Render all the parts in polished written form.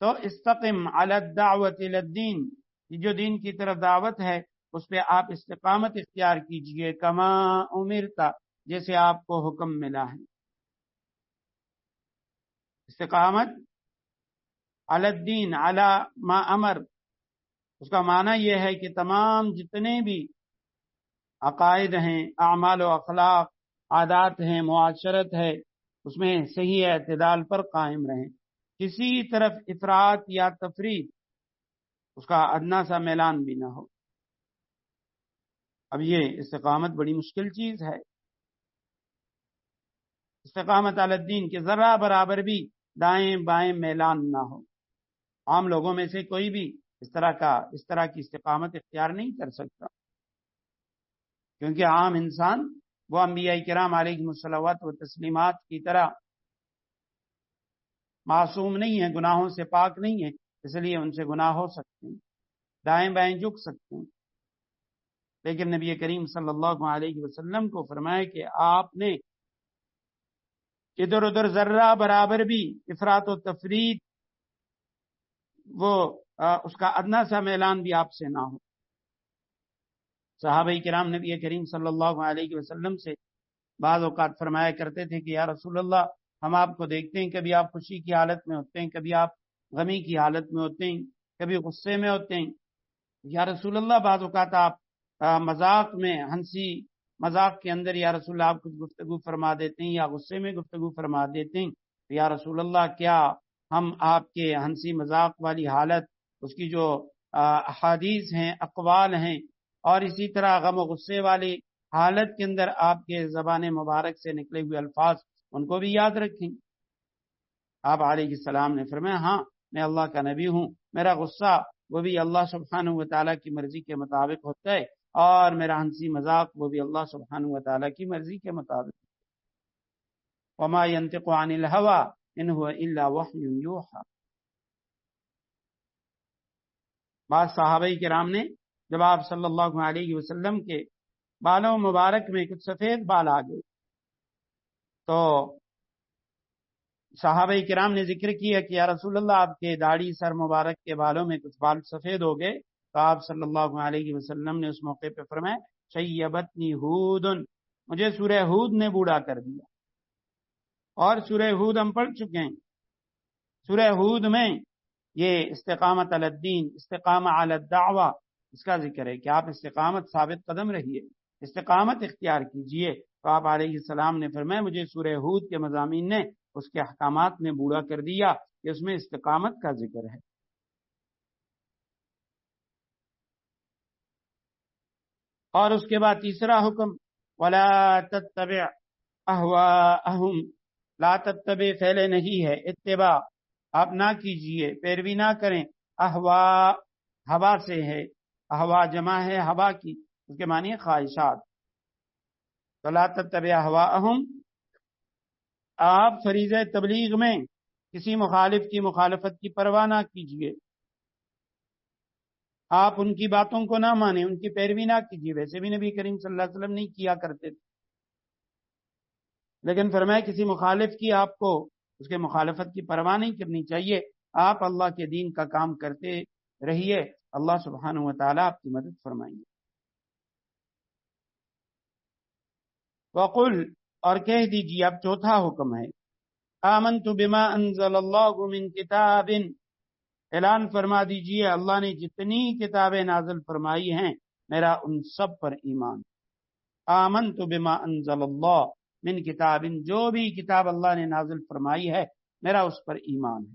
تو استقم علی الدعوت الی الدین، یہ جو دین کی طرف دعوت ہے اس پہ آپ استقامت اختیار کیجئے، کما امرتا، جیسے آپ کو حکم ملا ہے۔ استقامت علی الدین، علی ما امر، اس کا معنی یہ ہے کہ تمام جتنے بھی عقائد ہیں، اعمال و اخلاق، عادات ہیں، معاشرت ہے، اس میں صحیح اعتدال پر قائم رہیں، کسی طرف افراط یا تفریط اس کا ادنا سا میلان بھی نہ ہو۔ اب یہ استقامت بڑی مشکل چیز ہے، استقامت علی الدین کہ ذرہ برابر بھی دائیں بائیں میلان نہ ہو۔ عام لوگوں میں سے کوئی بھی اس طرح کی استقامت اختیار نہیں کر سکتا، کیونکہ عام انسان وہ انبیاء کرام علیہم الصلوات و تسلیمات کی طرح معصوم نہیں ہے، گناہوں سے پاک نہیں ہے، اس لیے ان سے گناہ ہو سکتے ہیں، دائیں بائیں جھک سکتے ہیں، لیکن نبی کریم صلی اللہ علیہ وسلم کو فرمایا کہ آپ نے ادھر ادھر ذرہ برابر بھی افراط و تفریط، وہ اس کا ادنا سا میلان بھی آپ سے نہ ہو۔ صحابہ کرام نبی کریم صلی اللہ علیہ وسلم سے بعض اوقات فرمایا کرتے تھے کہ یا رسول اللہ، ہم آپ کو دیکھتے ہیں کبھی آپ خوشی کی حالت میں ہوتے ہیں، کبھی آپ غمی کی حالت میں ہوتے ہیں، کبھی غصے میں ہوتے ہیں، یا رسول اللہ بعض اوقات آپ مذاق میں ہنسی مذاق کے اندر یا رسول اللہ آپ کچھ گفتگو فرما دیتے ہیں یا غصے میں گفتگو فرما دیتے ہیں، یا رسول اللہ کیا ہم آپ کے ہنسی مذاق والی حالت، اس کی جو احادیث ہیں، اقوال ہیں، اور اسی طرح غم و غصے والی حالت کے اندر آپ کے زبان مبارک سے نکلے ہوئے الفاظ ان کو بھی یاد رکھیں؟ آپ علیہ السلام نے فرمایا ہاں، میں اللہ کا نبی ہوں، میرا غصہ وہ بھی اللہ سبحانہ و تعالیٰ کی مرضی کے مطابق ہوتا ہے، اور میرا ہنسی مذاق وہ بھی اللہ سبحانہ و تعالیٰ کی مرضی کے مطابق۔ وما ينطق عن الهوى ان هو الا وحی یوحى۔ بعض صحابہ کرام نے جب آپ صلی اللہ علیہ وسلم کے بالوں مبارک میں کچھ سفید بال آ گئے تو صحابہ کرام نے ذکر کیا کہ یا رسول اللہ، آپ کے داڑھی سر مبارک کے بالوں میں کچھ بال سفید ہو گئے، تو آپ صلی اللہ علیہ وسلم نے اس موقع پہ فرمایا شیبتنی ہود، مجھے سورہ ہود نے بوڑھا کر دیا۔ اور سورہ ہود ہم پڑھ چکے ہیں، سورہ ہود میں یہ استقامت علی الدین، استقامت علی الدعوہ، اس کا ذکر ہے کہ آپ استقامت ثابت قدم رہیے، استقامت اختیار کیجئے۔ تو آپ علیہ السلام نے فرمایا مجھے سورہ ہود کے مضامین نے، اس کے احکامات نے بوڑھا کر دیا کہ اس میں استقامت کا ذکر ہے۔ اور اس کے بعد تیسرا حکم ولا تتبع اهواءهم، لا تتبع فعل نہیں ہے، اتباع آپ نہ کیجئے، پیروی نہ کریں، احوا ہوا سے ہے، احوا جمع ہے ہوا کی، اس کے معنی ہے خواہشات۔ تو لا تتبع اهواءهم، آپ فریضہ تبلیغ میں کسی مخالف کی مخالفت کی پرواہ نہ کیجئے، آپ ان کی باتوں کو نہ مانیں، ان کی پیروی نہ کیجیے، ویسے بھی نبی کریم صلی اللہ علیہ وسلم نہیں کیا کرتے تھے، لیکن فرمایا کسی مخالف کی آپ کو اس کے مخالفت کی پرواہ نہیں کرنی چاہیے، آپ اللہ کے دین کا کام کرتے رہیے، اللہ سبحانہ و تعالیٰ آپ کی مدد فرمائیں گے۔ وقل، اور کہہ دیجیے، اب چوتھا حکم ہے، آمنت بما انزل اللہ من کتاب، اعلان فرما دیجئے اللہ نے جتنی کتابیں نازل فرمائی ہیں میرا ان سب پر ایمان۔ آمنت بما انزل اللہ من کتاب، جو بھی کتاب اللہ نے نازل فرمائی ہے میرا اس پر ایمان ہے۔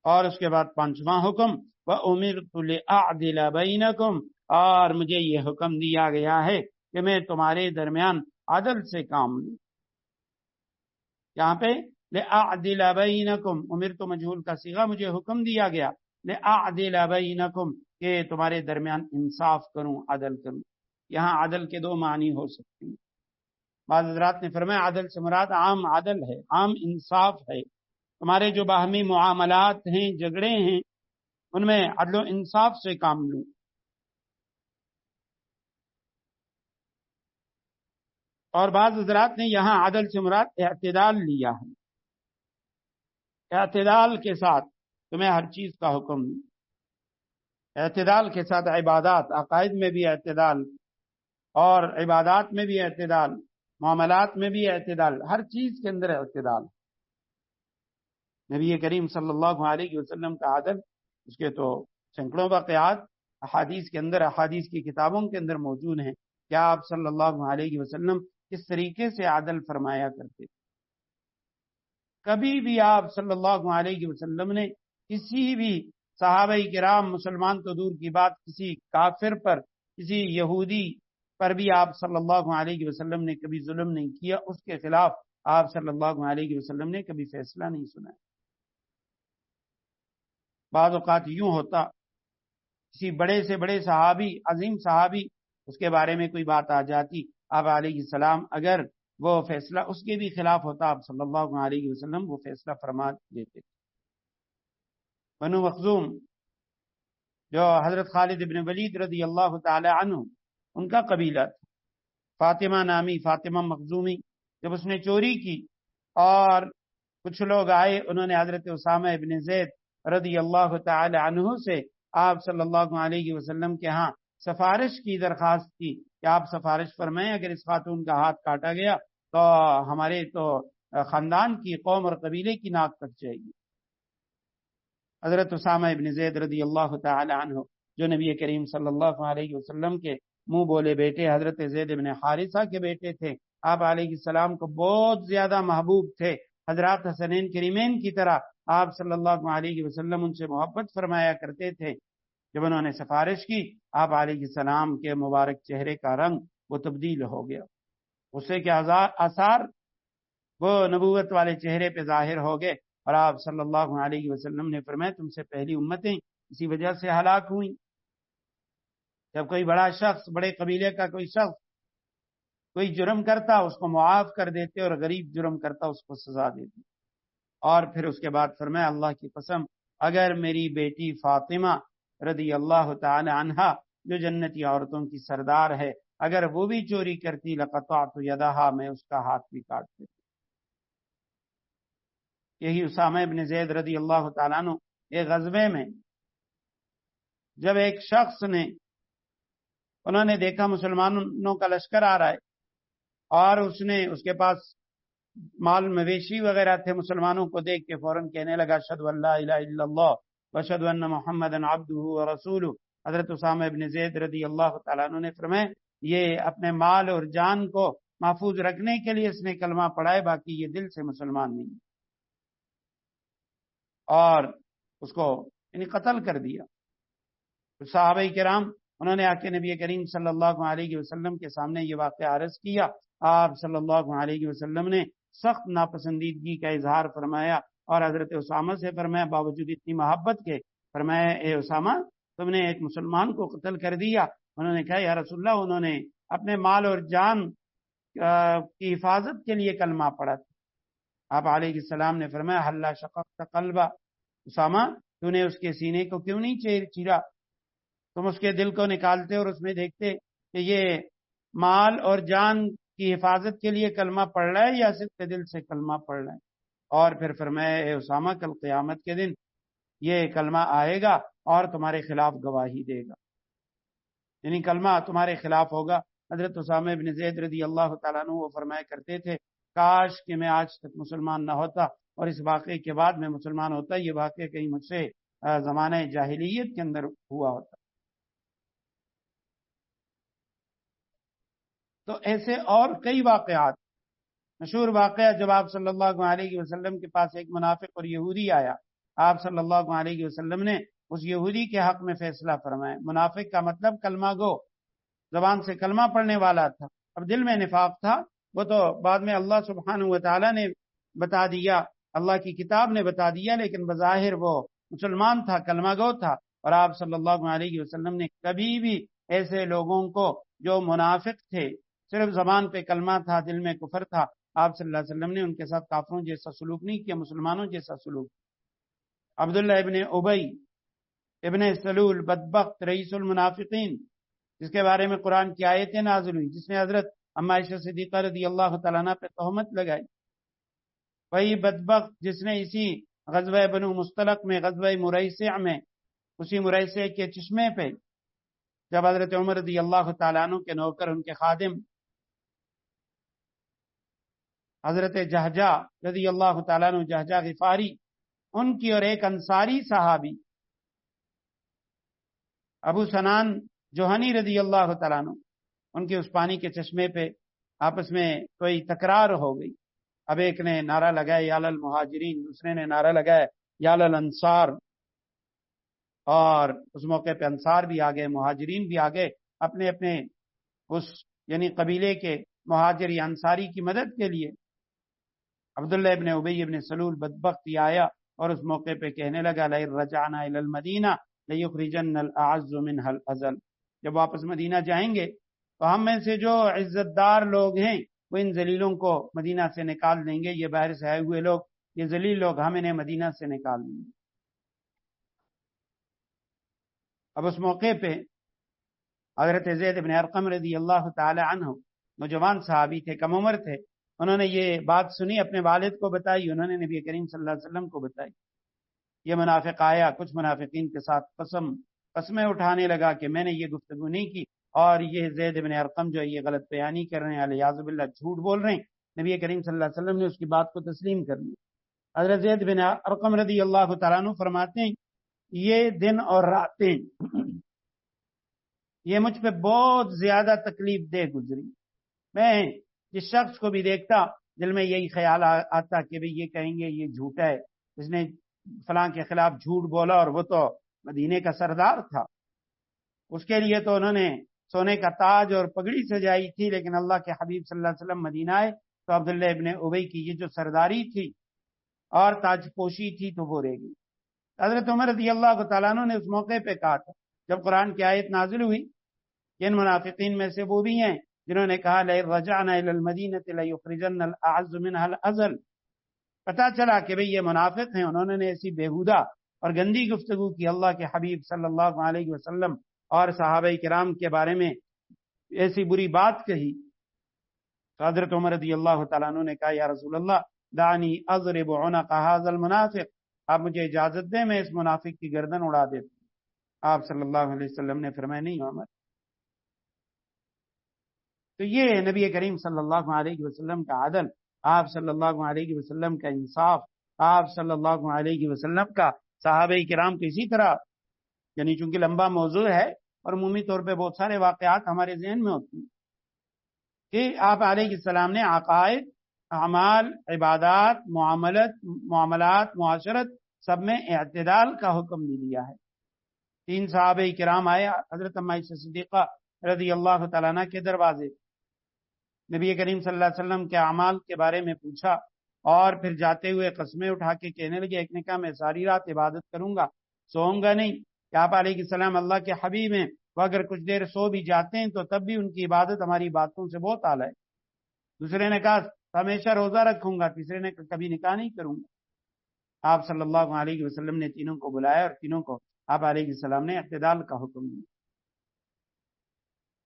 اور اس کے بعد پانچواں حکم وَأُمِرْتُ لِأَعْدِلَ بَيْنَكُمْ، اور مجھے یہ حکم دیا گیا ہے کہ میں تمہارے درمیان عدل سے کام لوں۔ یہاں پہ لِأَعْدِلَ بَيْنَكُمْ، امرت مجہول کا صیغہ، مجھے حکم دیا گیا لِأَعْدِلَ بَيْنَكُمْ کہ تمہارے درمیان انصاف کروں، عدل کروں۔ یہاں عدل کے دو معنی ہو سکتے ہیں، بعض حضرات نے فرمایا عدل سے مراد عام عدل ہے، عام انصاف ہے، تمہارے جو باہمی معاملات ہیں، جھگڑے ہیں، ان میں عدل و انصاف سے کام لوں۔ اور بعض حضرات نے یہاں عدل سے مراد اعتدال لیا ہے، اعتدال کے ساتھ تمہیں ہر چیز کا حکم، اعتدال کے ساتھ عبادات، عقائد میں بھی اعتدال اور عبادات میں بھی اعتدال، معاملات میں بھی اعتدال، ہر چیز کے اندر اعتدال۔ نبی کریم صلی اللہ علیہ وسلم کا عدل، اس کے تو سینکڑوں واقعات احادیث کے اندر، احادیث کی کتابوں کے اندر موجود ہیں کہ آپ صلی اللہ علیہ وسلم کس طریقے سے عدل فرمایا کرتے۔ کبھی بھی آپ صلی اللہ علیہ وسلم نے کسی بھی صحابہ کرام، مسلمان تو دور کی بات، کسی کافر پر، کسی یہودی پر بھی آپ صلی اللہ علیہ وسلم نے کبھی ظلم نہیں کیا، اس کے خلاف آپ صلی اللہ علیہ وسلم نے کبھی فیصلہ نہیں سنایا۔ بعض اوقات یوں ہوتا، کسی بڑے سے بڑے صحابی، عظیم صحابی، اس کے بارے میں کوئی بات آ جاتی، آپ علیہ السلام اگر وہ فیصلہ اس کے بھی خلاف ہوتا، آپ صلی اللہ علیہ وسلم وہ فیصلہ فرما دیتے۔ بنو مخزوم جو حضرت خالد بن ولید رضی اللہ تعالی عنہ ان کا قبیلہ تھا، فاطمہ نامی، فاطمہ مخزومی، جب اس نے چوری کی اور کچھ لوگ آئے، انہوں نے حضرت اسامہ ابن زید رضی اللہ تعالی عنہ سے آپ صلی اللہ علیہ وسلم کے ہاں سفارش کی، درخواست کی کہ آپ سفارش فرمائیں، اگر اس خاتون کا ہاتھ کاٹا گیا تو ہمارے تو خاندان کی، قوم اور قبیلے کی ناک کٹ جائے گی۔ حضرت اسامہ ابن زید رضی اللہ تعالی عنہ جو نبی کریم صلی اللہ علیہ وسلم کے منہ بولے بیٹے، حضرت زید ابن حارثہ کے بیٹے تھے، آپ علیہ السلام کو بہت زیادہ محبوب تھے، حضرات حسنین کریمین کی طرح آپ صلی اللہ علیہ وسلم ان سے محبت فرمایا کرتے تھے۔ جب انہوں نے سفارش کی، آپ علیہ السلام کے مبارک چہرے کا رنگ وہ تبدیل ہو گیا، غصے کے آثار وہ نبوت والے چہرے پہ ظاہر ہو گئے، اور آپ صلی اللہ علیہ وسلم نے فرمایا تم سے پہلی امتیں اسی وجہ سے ہلاک ہوئیں۔ جب کوئی بڑا شخص، بڑے قبیلے کا کوئی شخص کوئی جرم کرتا، اس کو معاف کر دیتے، اور غریب جرم کرتا اس کو سزا دیتے۔ اور پھر اس کے بعد فرمایا اللہ کی قسم، اگر میری بیٹی فاطمہ رضی اللہ تعالی عنہا جو جنتی عورتوں کی سردار ہے، اگر وہ بھی چوری کرتی لقطعت یدہا، میں اس کا ہاتھ بھی کاٹ دیتا۔ یہی اسامہ ابن زید رضی اللہ تعالیٰ عنہ ایک غزوے میں جب ایک شخص نے، انہوں نے دیکھا مسلمانوں کا لشکر آ رہا ہے، اور اس کے پاس مال مویشی وغیرہ تھے، مسلمانوں کو دیکھ کے فوراً کہنے لگا اشہد ان لا الہ الا اللہ واشہد ان محمدا عبدہ ورسولہ۔ حضرت اسامہ ابن زید رضی اللہ تعالیٰ عنہ نے فرمایا یہ اپنے مال اور جان کو محفوظ رکھنے کے لیے اس نے کلمہ پڑھا ہے، باقی یہ دل سے مسلمان نہیں، اور اس کو یعنی قتل کر دیا۔ صحابہ کرام انہوں نے آ کے نبی کریم صلی اللہ علیہ وسلم کے سامنے یہ واقعہ عرض کیا، آپ صلی اللہ علیہ وسلم نے سخت ناپسندیدگی کا اظہار فرمایا، اور حضرت اسامہ سے فرمایا باوجود اتنی محبت کے، فرمایا اے اسامہ تم نے ایک مسلمان کو قتل کر دیا۔ انہوں نے کہا یا رسول اللہ انہوں نے اپنے مال اور جان کی حفاظت کے لیے کلمہ پڑھا تھا۔ آپ علیہ السلام نے فرمایا حلا شققت قلبہ، اسامہ تو نے اس کے سینے کو کیوں نہیں چیرا؟ تم اس کے دل کو نکالتے اور اس میں دیکھتے کہ یہ مال اور جان کی حفاظت کے لیے کلمہ پڑھ رہا ہے یا صرف دل سے کلمہ پڑھ رہا ہے؟ اور پھر فرمایا اے اسامہ کل قیامت کے دن یہ کلمہ آئے گا اور تمہارے خلاف گواہی دے گا، یعنی کلمہ تمہارے خلاف ہوگا۔ حضرت اسامہ بن زید رضی اللہ تعالیٰ عنہ وہ فرمایا کرتے تھے کاش کہ میں آج تک مسلمان نہ ہوتا اور اس واقعے کے بعد میں مسلمان ہوتا، یہ واقعہ کہیں مجھ سے زمانہ جاہلیت کے اندر ہوا ہوتا۔ تو ایسے اور کئی واقعات، مشہور واقعہ جب آپ صلی اللہ علیہ وسلم کے پاس ایک منافق اور یہودی آیا، آپ صلی اللہ علیہ وسلم نے اس یہودی کے حق میں فیصلہ فرمایا۔ منافق کا مطلب کلمہ گو، زبان سے کلمہ پڑھنے والا تھا، اب دل میں نفاق تھا، وہ تو بعد میں اللہ سبحانہ و تعالیٰ نے بتا دیا، اللہ کی کتاب نے بتا دیا، لیکن بظاہر وہ مسلمان تھا، کلمہ گو تھا۔ اور آپ صلی اللہ علیہ وسلم نے کبھی بھی ایسے لوگوں کو جو منافق تھے، صرف زبان پہ کلمہ تھا دل میں کفر تھا، آپ صلی اللہ علیہ وسلم نے ان کے ساتھ کافروں جیسا سلوک نہیں کیا، مسلمانوں جیسا سلوک۔ عبداللہ ابن ابی ابن سلول بدبخت رئیس المنافقین، جس کے بارے میں قرآن کی آیتیں نازل ہوئی، جس نے حضرت اما عائشہ صدیقہ رضی اللہ تعالیٰ عنہ پہ تہمت لگائی، وہی بدبخت جس نے اسی غزوہ بنو مستلق میں، غزوہ مریسع میں، اسی مریسع کے چشمے پہ جب حضرت عمر رضی اللہ تعالیٰ عنہ کے نوکر، ان کے خادم حضرت جہجہ رضی اللہ تعالیٰ عنہ، جہجہ غفاری، ان کی اور ایک انصاری صحابی ابو سنان جوہنی رضی اللہ تعالیٰ عنہ، ان کے اس پانی کے چشمے پہ آپس میں کوئی تکرار ہو گئی. اب ایک نے نعرہ لگایا یا للمہاجرین، دوسرے نے نعرہ لگایا یا للانصار، اور اس موقع پہ انصار بھی آ گئے، مہاجرین بھی آ گئے، اپنے اپنے اس یعنی قبیلے کے مہاجر یا انصاری کی مدد کے لیے. عبداللہ ابن ابی ابن سلول بدبخت یہ آیا اور اس موقع پہ کہنے لگا لئن رجعنا الی المدینہ لیخرجن الاعز منها الاذل، جب واپس مدینہ جائیں گے تو ہم میں سے جو عزت دار لوگ ہیں وہ ان ذلیلوں کو مدینہ سے نکال دیں گے، یہ باہر سے آئے ہوئے لوگ، یہ ذلیل لوگ، ہم انہیں مدینہ سے نکال دیں گے. اب اس موقع پہ حضرت زید بن ارقم رضی اللہ تعالی عنہ، نوجوان صحابی تھے، کم عمر تھے، انہوں نے یہ بات سنی، اپنے والد کو بتائی، انہوں نے نبی کریم صلی اللہ علیہ وسلم کو بتائی. یہ منافق آیا، کچھ منافقین کے ساتھ قسمیں اٹھانے لگا کہ میں نے یہ گفتگو نہیں کی، اور یہ زید بن ارقم جو ہے یہ غلط بیانی کر رہے ہیں، الیاذ باللہ جھوٹ بول رہے ہیں. نبی کریم صلی اللہ علیہ وسلم نے اس کی بات کو تسلیم کر لی. حضرت زید بن ارقم رضی اللہ تعالیٰ عنہ فرماتے ہیں یہ دن اور راتیں یہ مجھ پہ بہت زیادہ تکلیف دہ گزری. میں جس شخص کو بھی دیکھتا دل میں یہی خیال آتا کہ بھئی یہ کہیں گے یہ جھوٹا ہے، اس نے فلاں کے خلاف جھوٹ بولا، اور وہ تو مدینے کا سردار تھا، اس کے لیے تو انہوں نے سونے کا تاج اور پگڑی سجائی تھی، لیکن اللہ کے حبیب صلی اللہ علیہ وسلم مدینہ آئے تو عبداللہ ابن ابی کی یہ جو سرداری تھی اور تاج پوشی تھی تو وہ رہ گئی. حضرت عمر رضی اللہ تعالیٰ عنہ نے اس موقع پہ کہا تھا جب قرآن کی آیت نازل ہوئی، ان منافقین میں سے وہ بھی ہیں جنہوں نے کہا لئن رجعنا الی المدینہ لیخرجن الاعز منها الاذل. پتہ چلا کہ بھئی یہ منافق ہیں، انہوں نے ایسی بیہودہ اور گندی گفتگو کی اللہ کے حبیب صلی اللہ علیہ وسلم اور صحابہ کرام کے بارے میں ایسی بری بات کہی. تو حضرت عمر رضی اللہ تعالیٰ عنہ نے کہا یا رسول اللہ دعنی اضرب عنق هذا المنافق، آپ مجھے اجازت دیں میں اس منافق کی گردن اڑا دیتا ہوں. آپ صلی اللہ علیہ وسلم نے فرمایا نہیں عمر. تو یہ نبی کریم صلی اللہ علیہ وسلم کا عدل، آپ صلی اللہ علیہ وسلم کا انصاف، آپ صلی اللہ علیہ وسلم کا صحابہ کرام کو اسی طرح، یعنی چونکہ لمبا موضوع ہے اور عمومی طور پہ بہت سارے واقعات ہمارے ذہن میں ہوتے ہیں کہ آپ علیہ السلام نے عقائد، اعمال، عبادات، معاملات، معاشرت سب میں اعتدال کا حکم بھی دیا ہے. 3 صحابہ کرام آئے حضرت اما عائشہ صدیقہ رضی اللہ تعالیٰ عنہ کے دروازے، نبی کریم صلی اللہ علیہ وسلم کے اعمال کے بارے میں پوچھا، اور پھر جاتے ہوئے قسمیں اٹھا کے کہنے لگے. ایک نے کہا میں ساری رات عبادت کروں گا، سوؤں گا نہیں. کہ آپ علیہ السلام اللہ کے حبیب ہیں، وہ اگر کچھ دیر سو بھی جاتے ہیں تو تب بھی ان کی عبادت ہماری باتوں سے بہت اعلیٰ ہے. دوسرے نے کہا ہمیشہ روزہ رکھوں گا، تیسرے نے کہا کبھی نکاح نہیں کروں گا. آپ صلی اللہ علیہ وسلم نے تینوں کو بلایا اور تینوں کو آپ علیہ السلام نے اعتدال کا حکم دیا.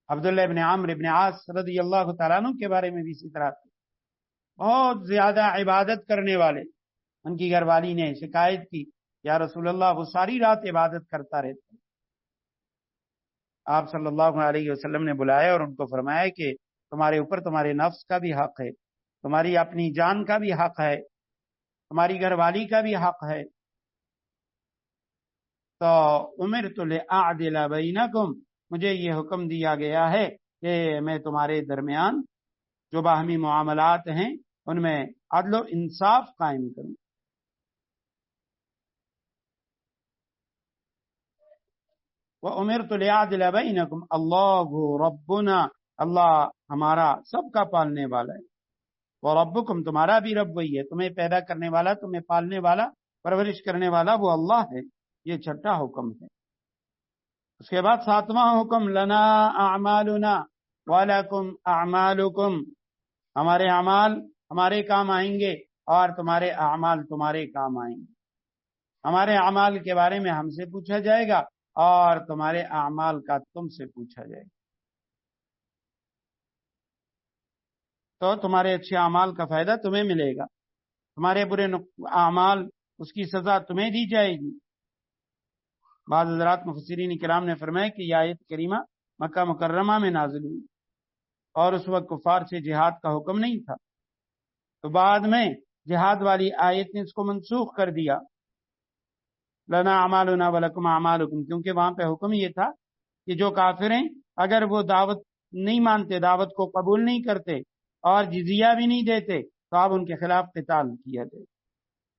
عبداللہ ابن عمرو ابن عاص رضی اللہ تعالیٰ عنہ کے بارے میں بھی اسی طرح تھے، بہت زیادہ عبادت کرنے والے. ان کی گھر والی نے شکایت کی یا رسول اللہ وہ ساری رات عبادت کرتا رہتا. آپ صلی اللہ علیہ وسلم نے بلایا اور ان کو فرمایا کہ تمہارے اوپر تمہارے نفس کا بھی حق ہے، تمہاری اپنی جان کا بھی حق ہے، تمہاری گھر والی کا بھی حق ہے. تو امرت لاعدل بینکم، مجھے یہ حکم دیا گیا ہے کہ میں تمہارے درمیان جو باہمی معاملات ہیں ان میں عدل و انصاف قائم کروں. وَأُمِرْتُ لِأَعْدِلَ بَيْنَكُمْ اللَّهُ رَبُّنَا، اللہ ہمارا سب کا پالنے والا ہے. وَرَبُّكُمْ، تمہارا بھی رب وہی ہے، تمہیں پیدا کرنے والا، تمہیں پالنے والا، پرورش کرنے والا وہ اللہ ہے. یہ چھٹا حکم ہے. اس کے بعد 7واں حکم لنا اعمالنا وَلَكُمْ اعمالکم، ہمارے اعمال ہمارے کام آئیں گے اور تمہارے اعمال تمہارے کام آئیں گے. ہمارے اعمال کے بارے میں ہم سے پوچھا جائے گا اور تمہارے اعمال کا تم سے پوچھا جائے گا. تو تمہارے اچھے اعمال کا فائدہ تمہیں ملے گا، تمہارے برے اعمال اس کی سزا تمہیں دی جائے گی۔ بعض حضرات مفسرین کرام نے فرمایا کہ یہ آیت کریمہ مکہ مکرمہ میں نازل ہوئی اور اس وقت کفار سے جہاد کا حکم نہیں تھا، تو بعد میں جہاد والی آیت نے اس کو منسوخ کر دیا، لنا اعمالنا ولکم اعمالکم، کیونکہ وہاں پہ حکم یہ تھا کہ جو کافر ہیں اگر وہ دعوت نہیں مانتے، دعوت کو قبول نہیں کرتے اور جزیہ بھی نہیں دیتے تو اب ان کے خلاف قتال کیا جائے۔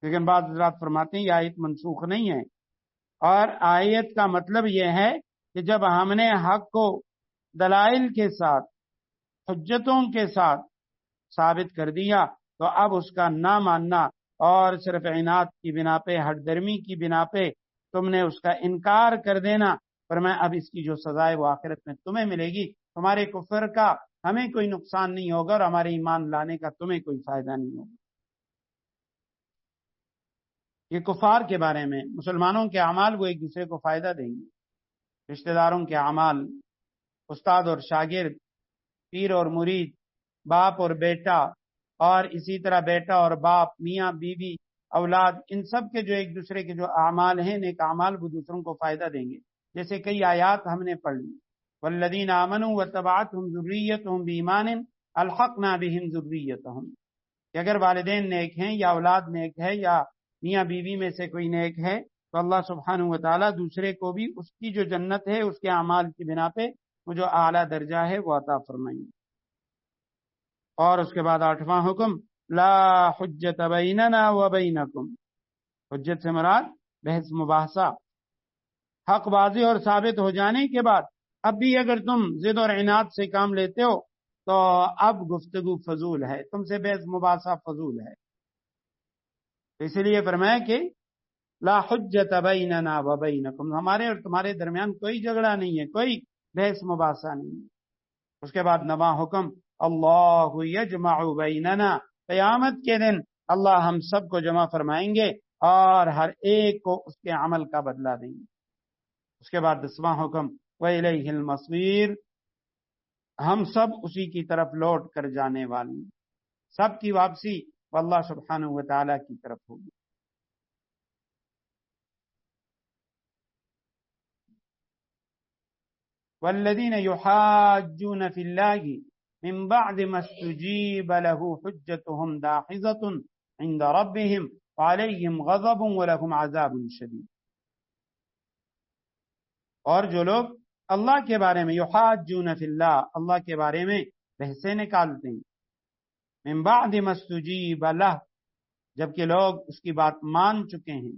لیکن بعض حضرات فرماتے ہیں یہ آیت منسوخ نہیں ہے، اور آیت کا مطلب یہ ہے کہ جب ہم نے حق کو دلائل کے ساتھ، حجتوں کے ساتھ ثابت کر دیا تو اب اس کا نہ ماننا اور صرف عناد کی بنا پہ، ہٹ درمی کی بنا پہ تم نے اس کا انکار کر دینا، فرمایا اب اس کی جو سزا ہے وہ آخرت میں تمہیں ملے گی، تمہارے کفر کا ہمیں کوئی نقصان نہیں ہوگا اور ہمارے ایمان لانے کا تمہیں کوئی فائدہ نہیں ہوگا۔ یہ کفار کے بارے میں، مسلمانوں کے اعمال وہ ایک دوسرے کو فائدہ دیں گے، رشتہ داروں کے اعمال، استاد اور شاگرد، پیر اور مرید، باپ اور بیٹا، اور اسی طرح بیٹا اور باپ، میاں بیوی، اولاد، ان سب کے جو ایک دوسرے کے جو اعمال ہیں، نیک اعمال، وہ دوسروں کو فائدہ دیں گے۔ جیسے کئی آیات ہم نے پڑھ لی، والذین آمنوا واتبعتهم ذریتهم بایمان الحقنا بهم ذریتهم، کہ اگر والدین نیک ہیں یا اولاد نیک ہے یا میاں بیوی میں سے کوئی نیک ہے تو اللہ سبحانہ و تعالیٰ دوسرے کو بھی اس کی جو جنت ہے اس کے اعمال کی بنا پہ وہ جو اعلیٰ درجہ ہے وہ عطا فرمائیں گے۔ اور اس کے بعد 8واں حکم، لا حجت بیننا و بینکم، حجت سے مراد بحث مباحثہ، حق واضح اور ثابت ہو جانے کے بعد اب بھی اگر تم ضد اور عناد سے کام لیتے ہو تو اب گفتگو فضول ہے، تم سے بحث مباحثہ فضول ہے۔ اس لیے فرمایا کہ لا حجت بیننا و بینکم، ہمارے اور تمہارے درمیان کوئی جھگڑا نہیں ہے، کوئی بحث مباحثہ نہیں ہے۔ اس کے بعد 9واں حکم، اللہ یجمع بیننا، قیامت کے دن اللہ ہم سب کو جمع فرمائیں گے اور ہر ایک کو اس کے عمل کا بدلہ دیں گے۔ اس کے بعد 10واں حکم، وَإِلَيْهِ الْمَصِيرُ، ہم سب اسی کی طرف لوٹ کر جانے والے ہیں، سب کی واپسی اللہ سبحانہ و تعالیٰ کی طرف ہوگی۔ والذین یحاجون فی اللہ من بعد ما استجیب له حجتهم داحظة عند ربهم وعلیہم غضب ولہم عذاب شدید، اور جو لوگ اللہ کے بارے میں، یحاجون فی اللہ، اللہ کے بارے میں بحثیں نکالتے ہیں، من بعد ما استجیب له، جبکہ لوگ اس کی بات مان چکے ہیں،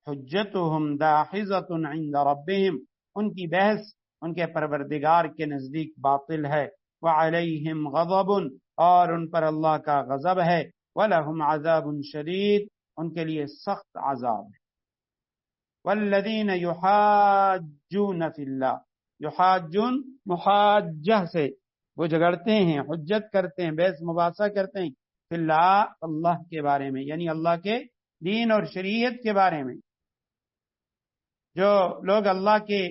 حجتهم داحظة عند ربهم، ان کی بحث ان کے پروردگار کے نزدیک باطل ہے، وعلیہم غضب، اور ان پر اللہ کا غضب ہے، ولہم عذاب شدید، ان کے لیے سخت عذاب ہے۔ والذین یحاجون فی اللہ، یحاجون محاجہ سے وہ جھگڑتے ہیں، حجت کرتے ہیں، بحث مباحثہ کرتے ہیں، فی اللہ، اللہ کے بارے میں، یعنی اللہ کے دین اور شریعت کے بارے میں۔ جو لوگ اللہ کے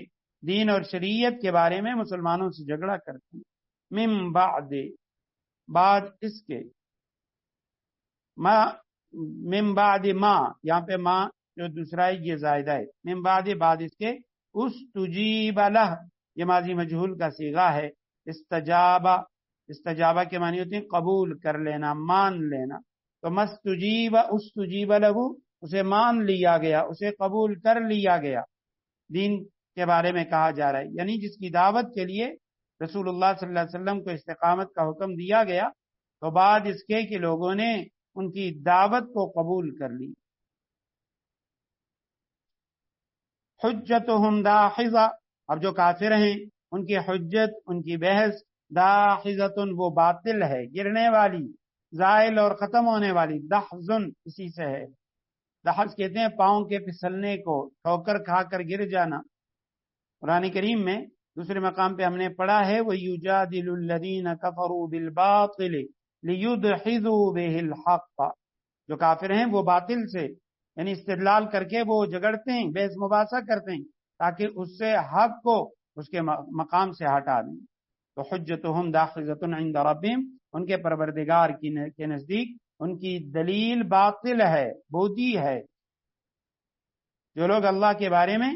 دین اور شریعت کے بارے میں مسلمانوں سے جھگڑا کرتے ہیں، من بعد، بعد اس کے، ما من بعد ما، یہاں پہ ما جو دوسرا ہے یہ زائدہ ہے، من بعد، بعد اس کے، استجیب لہ، یہ ماضی مجہول کا صیغہ ہے، استجابہ، استجابہ کے معنی ہوتے ہیں قبول کر لینا، مان لینا، تو مستجیب، استجیب لہ، اسے مان لیا گیا، اسے قبول کر لیا گیا، دین کے بارے میں کہا جا رہا ہے، یعنی جس کی دعوت کے لیے رسول اللہ صلی اللہ علیہ وسلم کو استقامت کا حکم دیا گیا تو بعد اس کے کہ لوگوں نے ان کی دعوت کو قبول کر لی۔ حجتہم داحظہ، اب جو کافر ہیں ان کی حجت، ان کی بحث، داحظۃ، وہ باطل ہے، گرنے والی، زائل اور ختم ہونے والی، دحظن اسی سے ہے، دحظ کہتے ہیں پاؤں کے پھسلنے کو، ٹھوکر کھا کر گر جانا۔ قرآن کریم میں دوسرے مقام پہ ہم نے پڑھا ہے، وَيُجَادِلُ الَّذِينَ كَفَرُوا بِالْبَاطِلِ لِيُدْحِضُوا بِهِ الْحَقَّ، جو کافر ہیں وہ باطل سے یعنی استدلال کر کے وہ جھگڑتے ہیں، بحث مباحثہ کرتے ہیں تاکہ اس سے حق کو اس کے مقام سے ہٹا دیں۔ تو حجتہم داخلۃ عند ربہم، ان کے پروردگار کے نزدیک ان کی دلیل باطل ہے، بودی ہے۔ جو لوگ اللہ کے بارے میں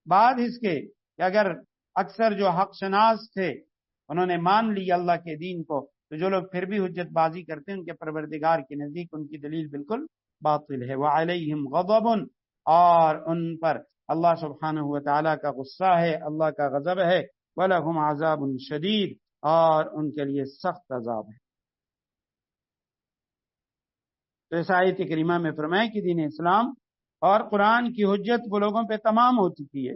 بعد اس کے کہ اگر اکثر جو حق شناس تھے انہوں نے مان لی اللہ کے دین کو، تو جو لوگ پھر بھی حجت بازی کرتے ہیں ان کے پروردگار کے نزدیک ان کی دلیل بالکل باطل ہے۔ وعلیہم غضب، اور ان پر اللہ سبحانہ و تعالیٰ کا غصہ ہے، اللہ کا غضب ہے۔ وَلَهُمْ عَذَابٌ شَدِيدٌ، اور ان کے لیے سخت عذاب ہے۔ تو اس آیت کریمہ میں فرمایا کہ دین اسلام اور قرآن کی حجت وہ لوگوں پہ تمام ہو چکی ہے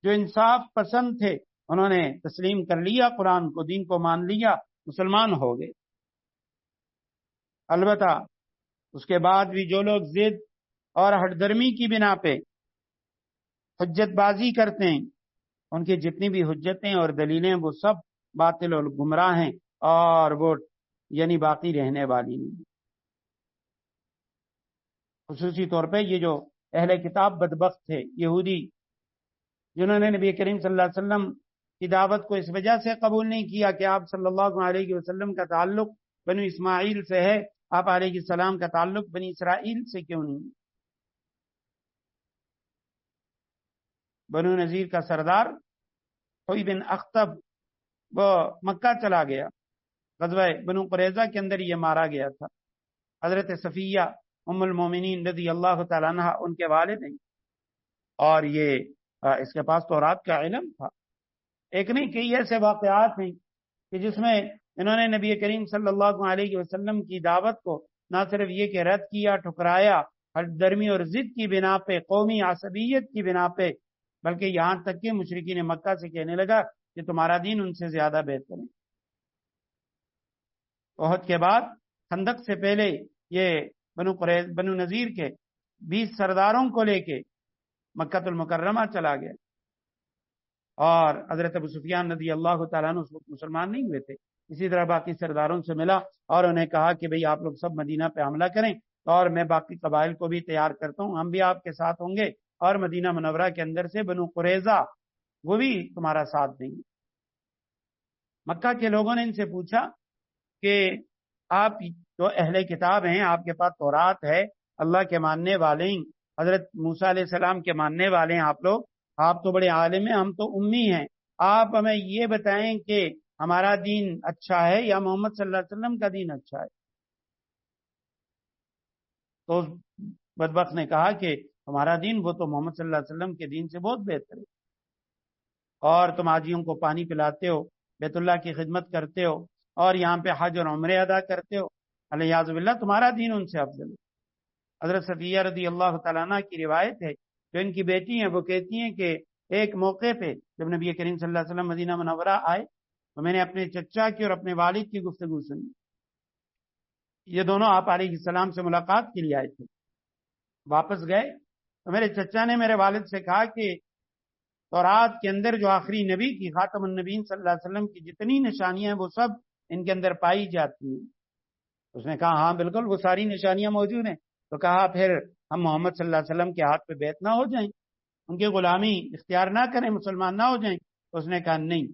جو انصاف پسند تھے، انہوں نے تسلیم کر لیا قرآن کو، دین کو مان لیا، مسلمان ہو گئے۔ البتہ اس کے بعد بھی جو لوگ ضد اور ہٹ درمی کی بنا پہ حجت بازی کرتے ہیں، ان کی جتنی بھی حجتیں اور دلیلیں وہ سب باطل اور گمراہ ہیں، اور وہ یعنی باقی رہنے والی نہیں۔ خصوصی طور پہ یہ جو اہل کتاب بدبخت تھے، یہودی، جنہوں نے نبی کریم صلی اللہ علیہ وسلم کی دعوت کو اس وجہ سے قبول نہیں کیا کہ آپ صلی اللہ علیہ وسلم کا تعلق بنو اسماعیل سے ہے، آپ علیہ السلام کا تعلق بنی اسرائیل سے کیوں نہیں؟ بنو نذیر کا سردار حوی بن اخطب وہ مکہ چلا گیا، غزوہ بنو قریظہ کے اندر یہ مارا گیا تھا۔ حضرت صفیہ ام المومنین رضی اللہ تعالیٰ عنہ ان کے والد ہیں، اور یہ اس کے پاس تورات کا علم تھا۔ ایک نہیں کئی ایسے واقعات ہیں کہ جس میں انہوں نے نبی کریم صلی اللہ علیہ وسلم کی دعوت کو نہ صرف یہ کہ رد کیا، ٹھکرایا، ہر درمی اور ضد کی بنا پہ، قومی عصبیت کی بنا پہ، بلکہ یہاں تک کہ مشرکین مکہ سے کہنے لگا کہ تمہارا دین ان سے زیادہ بہتر ہے۔ احد کے بعد خندق سے پہلے یہ بنو نذیر کے 20 سرداروں کو لے کے مکہ المکرمہ چلا گیا، اور حضرت ابو سفیان رضی اللہ تعالیٰ عنہ اس وقت مسلمان نہیں ہوئے تھے۔ اسی طرح باقی سرداروں سے ملا اور انہیں کہا کہ بھئی آپ لوگ سب مدینہ پہ حملہ کریں، اور میں باقی قبائل کو بھی تیار کرتا ہوں، ہم بھی آپ کے ساتھ ہوں گے، اور مدینہ منورہ کے اندر سے بنو قریظہ وہ بھی تمہارا ساتھ دیں گے۔ مکہ کے لوگوں نے ان سے پوچھا کہ آپ جو اہل کتاب ہیں، آپ کے پاس تورات ہے، اللہ کے ماننے والے ہیں، حضرت موسیٰ علیہ السلام کے ماننے والے ہیں آپ تو بڑے عالم ہیں، ہم تو امی ہیں، آپ ہمیں یہ بتائیں کہ ہمارا دین اچھا ہے یا محمد صلی اللہ علیہ وسلم کا دین اچھا ہے؟ تو بدبخت نے کہا کہ ہمارا دین وہ تو محمد صلی اللہ علیہ وسلم کے دین سے بہت بہتر ہے، اور تم حاجیوں کو پانی پلاتے ہو، بیت اللہ کی خدمت کرتے ہو، اور یہاں پہ حج اور عمرے ادا کرتے ہو، الیاذ باللہ تمہارا دین ان سے افضل ہے۔ حضرت صفیہ رضی اللہ تعالیٰ عنہ کی روایت ہے، جو ان کی بیٹی ہیں، وہ کہتی ہیں کہ ایک موقع پہ جب نبی کریم صلی اللہ علیہ وسلم مدینہ منورہ آئے تو میں نے اپنے چچا کی اور اپنے والد کی گفتگو سنی۔ یہ دونوں آپ علیہ السلام سے ملاقات کے لیے آئے تھے، واپس گئے تو میرے چچا نے میرے والد سے کہا کہ تورات کے اندر جو آخری نبی کی، خاتم النبیین صلی اللہ علیہ وسلم کی جتنی نشانیاں ہیں وہ سب ان کے اندر پائی جاتی ہیں۔ اس نے کہا ہاں بالکل وہ ساری نشانیاں موجود ہیں۔ تو کہا پھر ہم محمد صلی اللہ علیہ وسلم کے ہاتھ پہ بیعت نہ ہو جائیں، ان کی غلامی اختیار نہ کریں، مسلمان نہ ہو جائیں؟ اس نے کہا نہیں،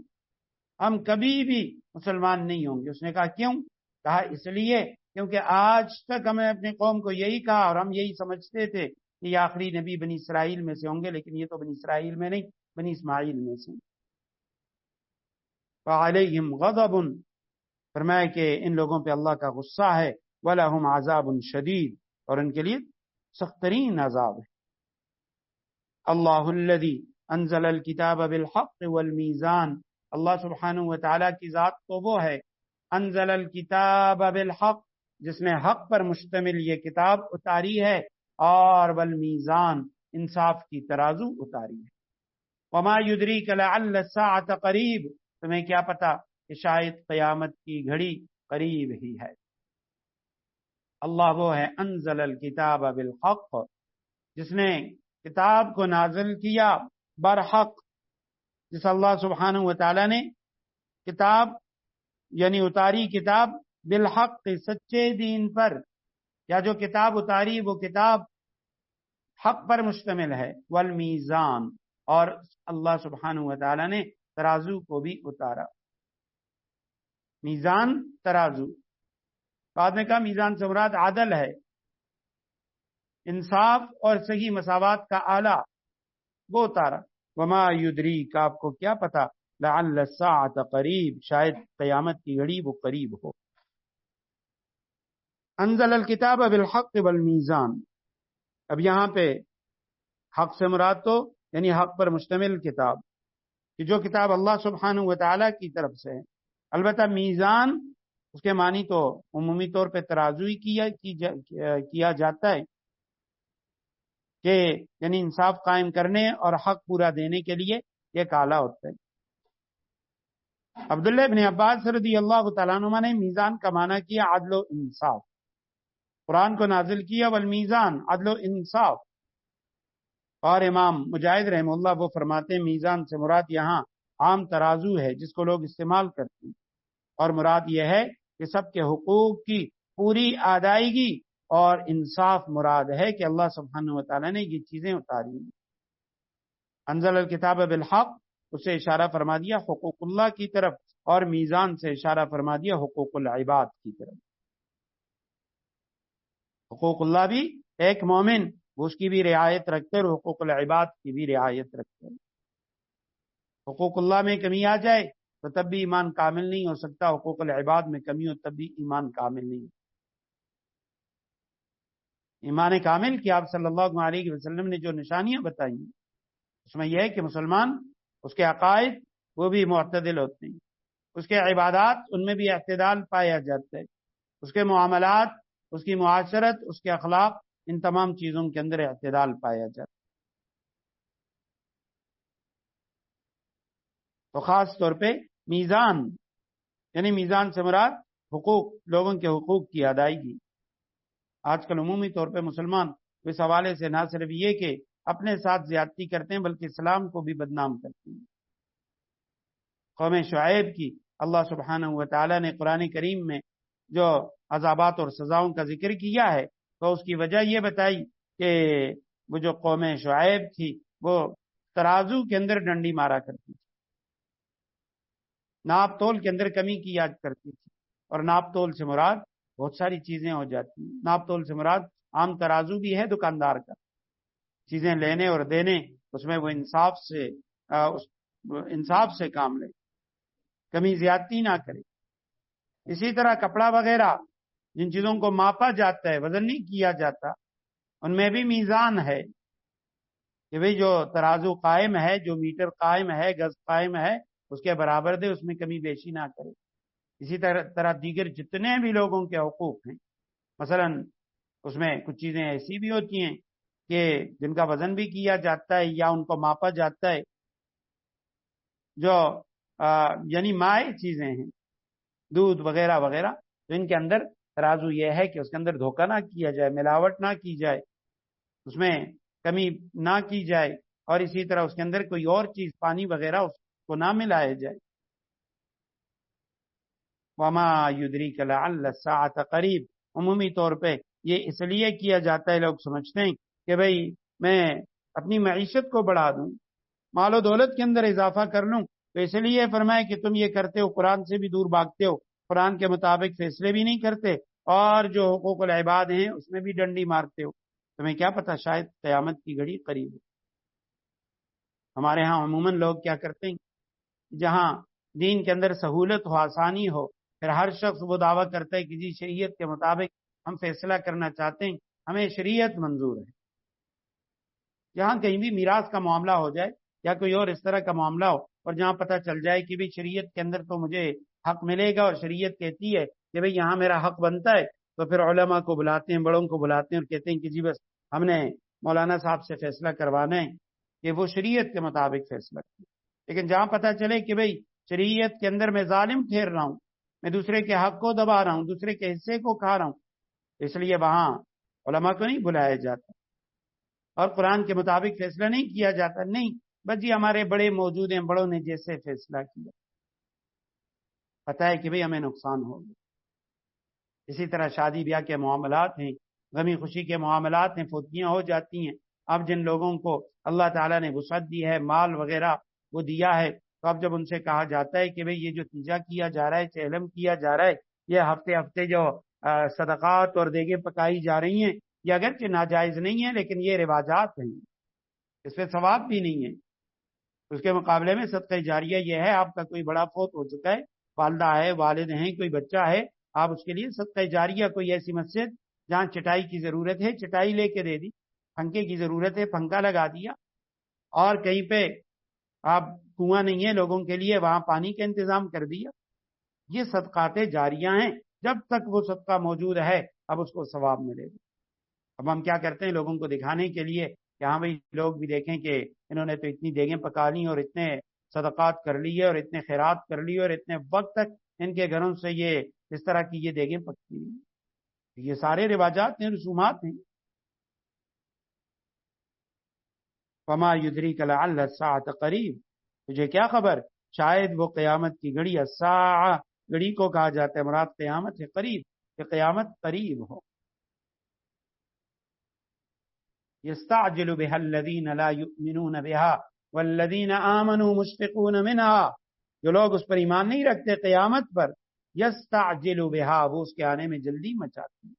ہم کبھی بھی مسلمان نہیں ہوں گے۔ اس نے کہا کیوں؟ کہا اس لیے کیونکہ آج تک ہمیں اپنی قوم کو یہی کہا اور ہم یہی سمجھتے تھے کہ یہ آخری نبی بنی اسرائیل میں سے ہوں گے، لیکن یہ تو بنی اسرائیل میں نہیں، بنی اسماعیل میں سے۔ فعلیہم غضب، فرمایا کہ ان لوگوں پہ اللہ کا غصہ ہے، وَلَهُمْ عَذَابٌ شَدِيدٌ، اور ان کے لیے سخت ترین عذاب ہے۔ اللہ الذی انزل الکتاب بالحق والمیزان، اللہ سبحانہ و تعالیٰ کی ذات تو وہ ہے، انزل الکتاب بالحق، جس نے حق پر مشتمل یہ کتاب اتاری ہے، اور والمیزان، انصاف کی ترازو اتاری ہے۔ وما یدریک لعل الساعة قریب، تمہیں کیا پتا کہ شاید قیامت کی گھڑی قریب ہی ہے۔ اللہ وہ ہے انزل الکتاب بالحق، جس نے کتاب کو نازل کیا برحق، جس اللہ سبحانہ و تعالیٰ نے کتاب یعنی اتاری کتاب بالحق، سچے دین پر، یا جو کتاب اتاری وہ کتاب حق پر مشتمل ہے، والمیزان، اور اللہ سبحانہ و تعالیٰ نے ترازو کو بھی اتارا۔ میزان ترازو، بعد میں کہا میزان سے مراد عدل ہے، انصاف اور صحیح مساوات کا آلہ، وہ اتارا۔ وما یدریک، آپ کو کیا پتا، لعل الساعۃ قریب، شاید قیامت کی گھڑی وہ قریب ہو۔ انزل الکتاب بالحق والمیزان، اب یہاں پہ حق سے مراد تو یعنی حق پر مشتمل کتاب، کہ جو کتاب اللہ سبحانہ و تعالیٰ کی طرف سے ہے۔ البتہ میزان اس کے معنی تو عمومی طور پہ ترازو ہی کیا جاتا ہے، کہ یعنی انصاف قائم کرنے اور حق پورا دینے کے لیے یہ کالا ہوتا ہے۔ عبداللہ ابن عباس رضی اللہ تعالیٰ عنہ نے میزان کا معنی کیا عدل و انصاف، قرآن کو نازل کیا والمیزان عدل و انصاف۔ اور امام مجاہد رحمہ اللہ وہ فرماتے ہیں میزان سے مراد یہاں عام ترازو ہے جس کو لوگ استعمال کرتے ہیں، اور مراد یہ ہے کہ سب کے حقوق کی پوری ادائیگی اور انصاف مراد ہے کہ اللہ سبحانہ و تعالیٰ نے یہ چیزیں اتاری ہیں۔ انزل الکتاب بالحق، اس سے اشارہ فرما دیا حقوق اللہ کی طرف، اور میزان سے اشارہ فرما دیا حقوق العباد کی طرف۔ حقوق اللہ بھی ایک مومن وہ اس کی بھی رعایت رکھتے اور حقوق العباد کی بھی رعایت رکھتے ہیں۔ حقوق اللہ میں کمی آ جائے تو تب بھی ایمان کامل نہیں ہو سکتا، حقوق العباد میں کمی ہو تب بھی ایمان کامل نہیں ہو۔ ایمان کامل کی آپ صلی اللہ علیہ وسلم نے جو نشانیاں بتائی ہیں اس میں یہ ہے کہ مسلمان اس کے عقائد وہ بھی معتدل ہوتے ہیں، اس کے عبادات ان میں بھی اعتدال پایا جاتا ہے، اس کے معاملات، اس کی معاشرت، اس کے اخلاق، ان تمام چیزوں کے اندر اعتدال پایا جاتا ہے۔ تو خاص طور پہ میزان، یعنی میزان سے مراد حقوق، لوگوں کے حقوق کی ادائیگی۔ آج کل عمومی طور پہ مسلمان اس حوالے سے نہ صرف یہ کہ اپنے ساتھ زیادتی کرتے ہیں بلکہ اسلام کو بھی بدنام کرتے ہیں۔ قوم شعیب کی اللہ سبحانہ و تعالیٰ نے قرآن کریم میں جو عذابات اور سزاؤں کا ذکر کیا ہے تو اس کی وجہ یہ بتائی کہ وہ جو قوم شعیب تھی وہ ترازو کے اندر ڈنڈی مارا کرتی تھی، ناپ تول کے اندر کمی کیا کرتی تھی، اور ناپ تول سے مراد بہت ساری چیزیں ہو جاتی ہیں۔ ناپ تول سے مراد عام ترازو بھی ہے دکاندار کا، چیزیں لینے اور دینے، اس میں وہ انصاف سے کام لے، کمی زیادتی نہ کرے۔ اسی طرح کپڑا وغیرہ جن چیزوں کو ماپا جاتا ہے، وزن نہیں کیا جاتا، ان میں بھی میزان ہے کہ بھئی جو ترازو قائم ہے، جو میٹر قائم ہے، گز قائم ہے، اس کے برابر دے، اس میں کمی بیشی نہ کرے۔ اسی طرح دیگر جتنے بھی لوگوں کے حقوق ہیں، مثلا اس میں کچھ چیزیں ایسی بھی ہوتی ہیں کہ جن کا وزن بھی کیا جاتا ہے یا ان کو ماپا جاتا ہے، جو یعنی مائع چیزیں ہیں، دودھ وغیرہ وغیرہ، تو ان کے اندر ترازو یہ ہے کہ اس کے اندر دھوکہ نہ کیا جائے، ملاوٹ نہ کی جائے، اس میں کمی نہ کی جائے، اور اسی طرح اس کے اندر کوئی اور چیز پانی وغیرہ اس کو نہ ملایا جائے۔ وما یدریک لعل الساعۃ قریب، عمومی طور پہ یہ اس لیے کیا جاتا ہے، لوگ سمجھتے ہیں کہ بھئی میں اپنی معیشت کو بڑھا دوں، مال و دولت کے اندر اضافہ کر لوں، تو اس لیے فرمایا کہ تم یہ کرتے ہو، قرآن سے بھی دور بھاگتے ہو، قرآن کے مطابق فیصلے بھی نہیں کرتے، اور جو حقوق العباد ہیں اس میں بھی ڈنڈی مارتے ہو۔ تمہیں کیا پتا شاید قیامت کی گھڑی قریب ہے۔ ہمارے ہاں عموماً لوگ کیا کرتے ہیں، جہاں دین کے اندر سہولت ہو، آسانی ہو، پھر ہر شخص وہ دعویٰ کرتا ہے کہ جی شریعت کے مطابق ہم فیصلہ کرنا چاہتے ہیں، ہمیں شریعت منظور ہے۔ جہاں کہیں بھی میراث کا معاملہ ہو جائے یا کوئی اور اس طرح کا معاملہ ہو، اور جہاں پتہ چل جائے کہ بھی شریعت کے اندر تو مجھے حق ملے گا اور شریعت کہتی ہے کہ بھئی یہاں میرا حق بنتا ہے، تو پھر علماء کو بلاتے ہیں، بڑوں کو بلاتے ہیں اور کہتے ہیں کہ جی بس ہم نے مولانا صاحب سے فیصلہ کروانا ہے کہ وہ شریعت کے مطابق فیصلہ کریں۔ لیکن جہاں پتہ چلے کہ بھئی شریعت کے اندر میں ظالم ٹھہر رہا ہوں، میں دوسرے کے حق کو دبا رہا ہوں، دوسرے کے حصے کو کھا رہا ہوں، اس لیے وہاں علماء کو نہیں بلایا جاتا اور قرآن کے مطابق فیصلہ نہیں کیا جاتا، نہیں، بس جی ہمارے بڑے موجود ہیں، بڑوں نے جیسے فیصلہ کیا، پتہ ہے کہ بھئی ہمیں نقصان ہوگا۔ اسی طرح شادی بیاہ کے معاملات ہیں، غمی خوشی کے معاملات ہیں، فوتیاں ہو جاتی ہیں، اب جن لوگوں کو اللہ تعالیٰ نے وسعت دی ہے، مال وغیرہ وہ دیا ہے، تو اب جب ان سے کہا جاتا ہے کہ بھئی یہ جو تیجا کیا جا رہا ہے، چہلم کیا جا رہا ہے، یہ ہفتے ہفتے جو صدقات اور دیگیں پکائی جا رہی ہیں، یہ اگرچہ ناجائز نہیں ہے لیکن یہ رواجات ہیں، اس پہ ثواب بھی نہیں ہے۔ اس کے مقابلے میں صدقہ جاریہ یہ ہے، آپ کا کوئی بڑا فوت ہو چکا ہے، والدہ ہے، والد ہیں، کوئی بچہ ہے، آپ اس کے لیے صدقہ جاریہ، کوئی ایسی مسجد جہاں چٹائی کی ضرورت ہے چٹائی لے کے دے دی، پنکھے کی ضرورت ہے پنکھا لگا دیا، اور کہیں پہ آپ کنواں نہیں ہے لوگوں کے لیے وہاں پانی کا انتظام کر دیا، یہ صدقات جاریہ ہیں۔ جب تک وہ صدقہ موجود ہے اب اس کو ثواب ملے گا۔ اب ہم کیا کرتے ہیں لوگوں کو دکھانے کے لیے کہ ہاں بھائی لوگ بھی دیکھیں کہ انہوں نے تو اتنی دیگیں پکا لی اور اتنے صدقات کر لیے اور اتنے خیرات کر لیے اور اتنے وقت تک ان کے گھروں سے یہ اس طرح کی یہ دیگیں پکتی ہیں۔ یہ سارے رواجات ہیں، رسومات ہیں۔ وما یدریک لعل الساعۃ قریب، تجھے کیا خبر شاید وہ قیامت کی گھڑی، الساعہ گھڑی کو کہا جاتا ہے، مراد قیامت ہے، قریب کہ قیامت قریب ہو۔ یستعجل بها الذین لا یؤمنون بها والذین آمنوا مشفقون منها، جو لوگ اس پر ایمان نہیں رکھتے قیامت پر، یستعجل بها وہ اس کے آنے میں جلدی مچاتے ہیں،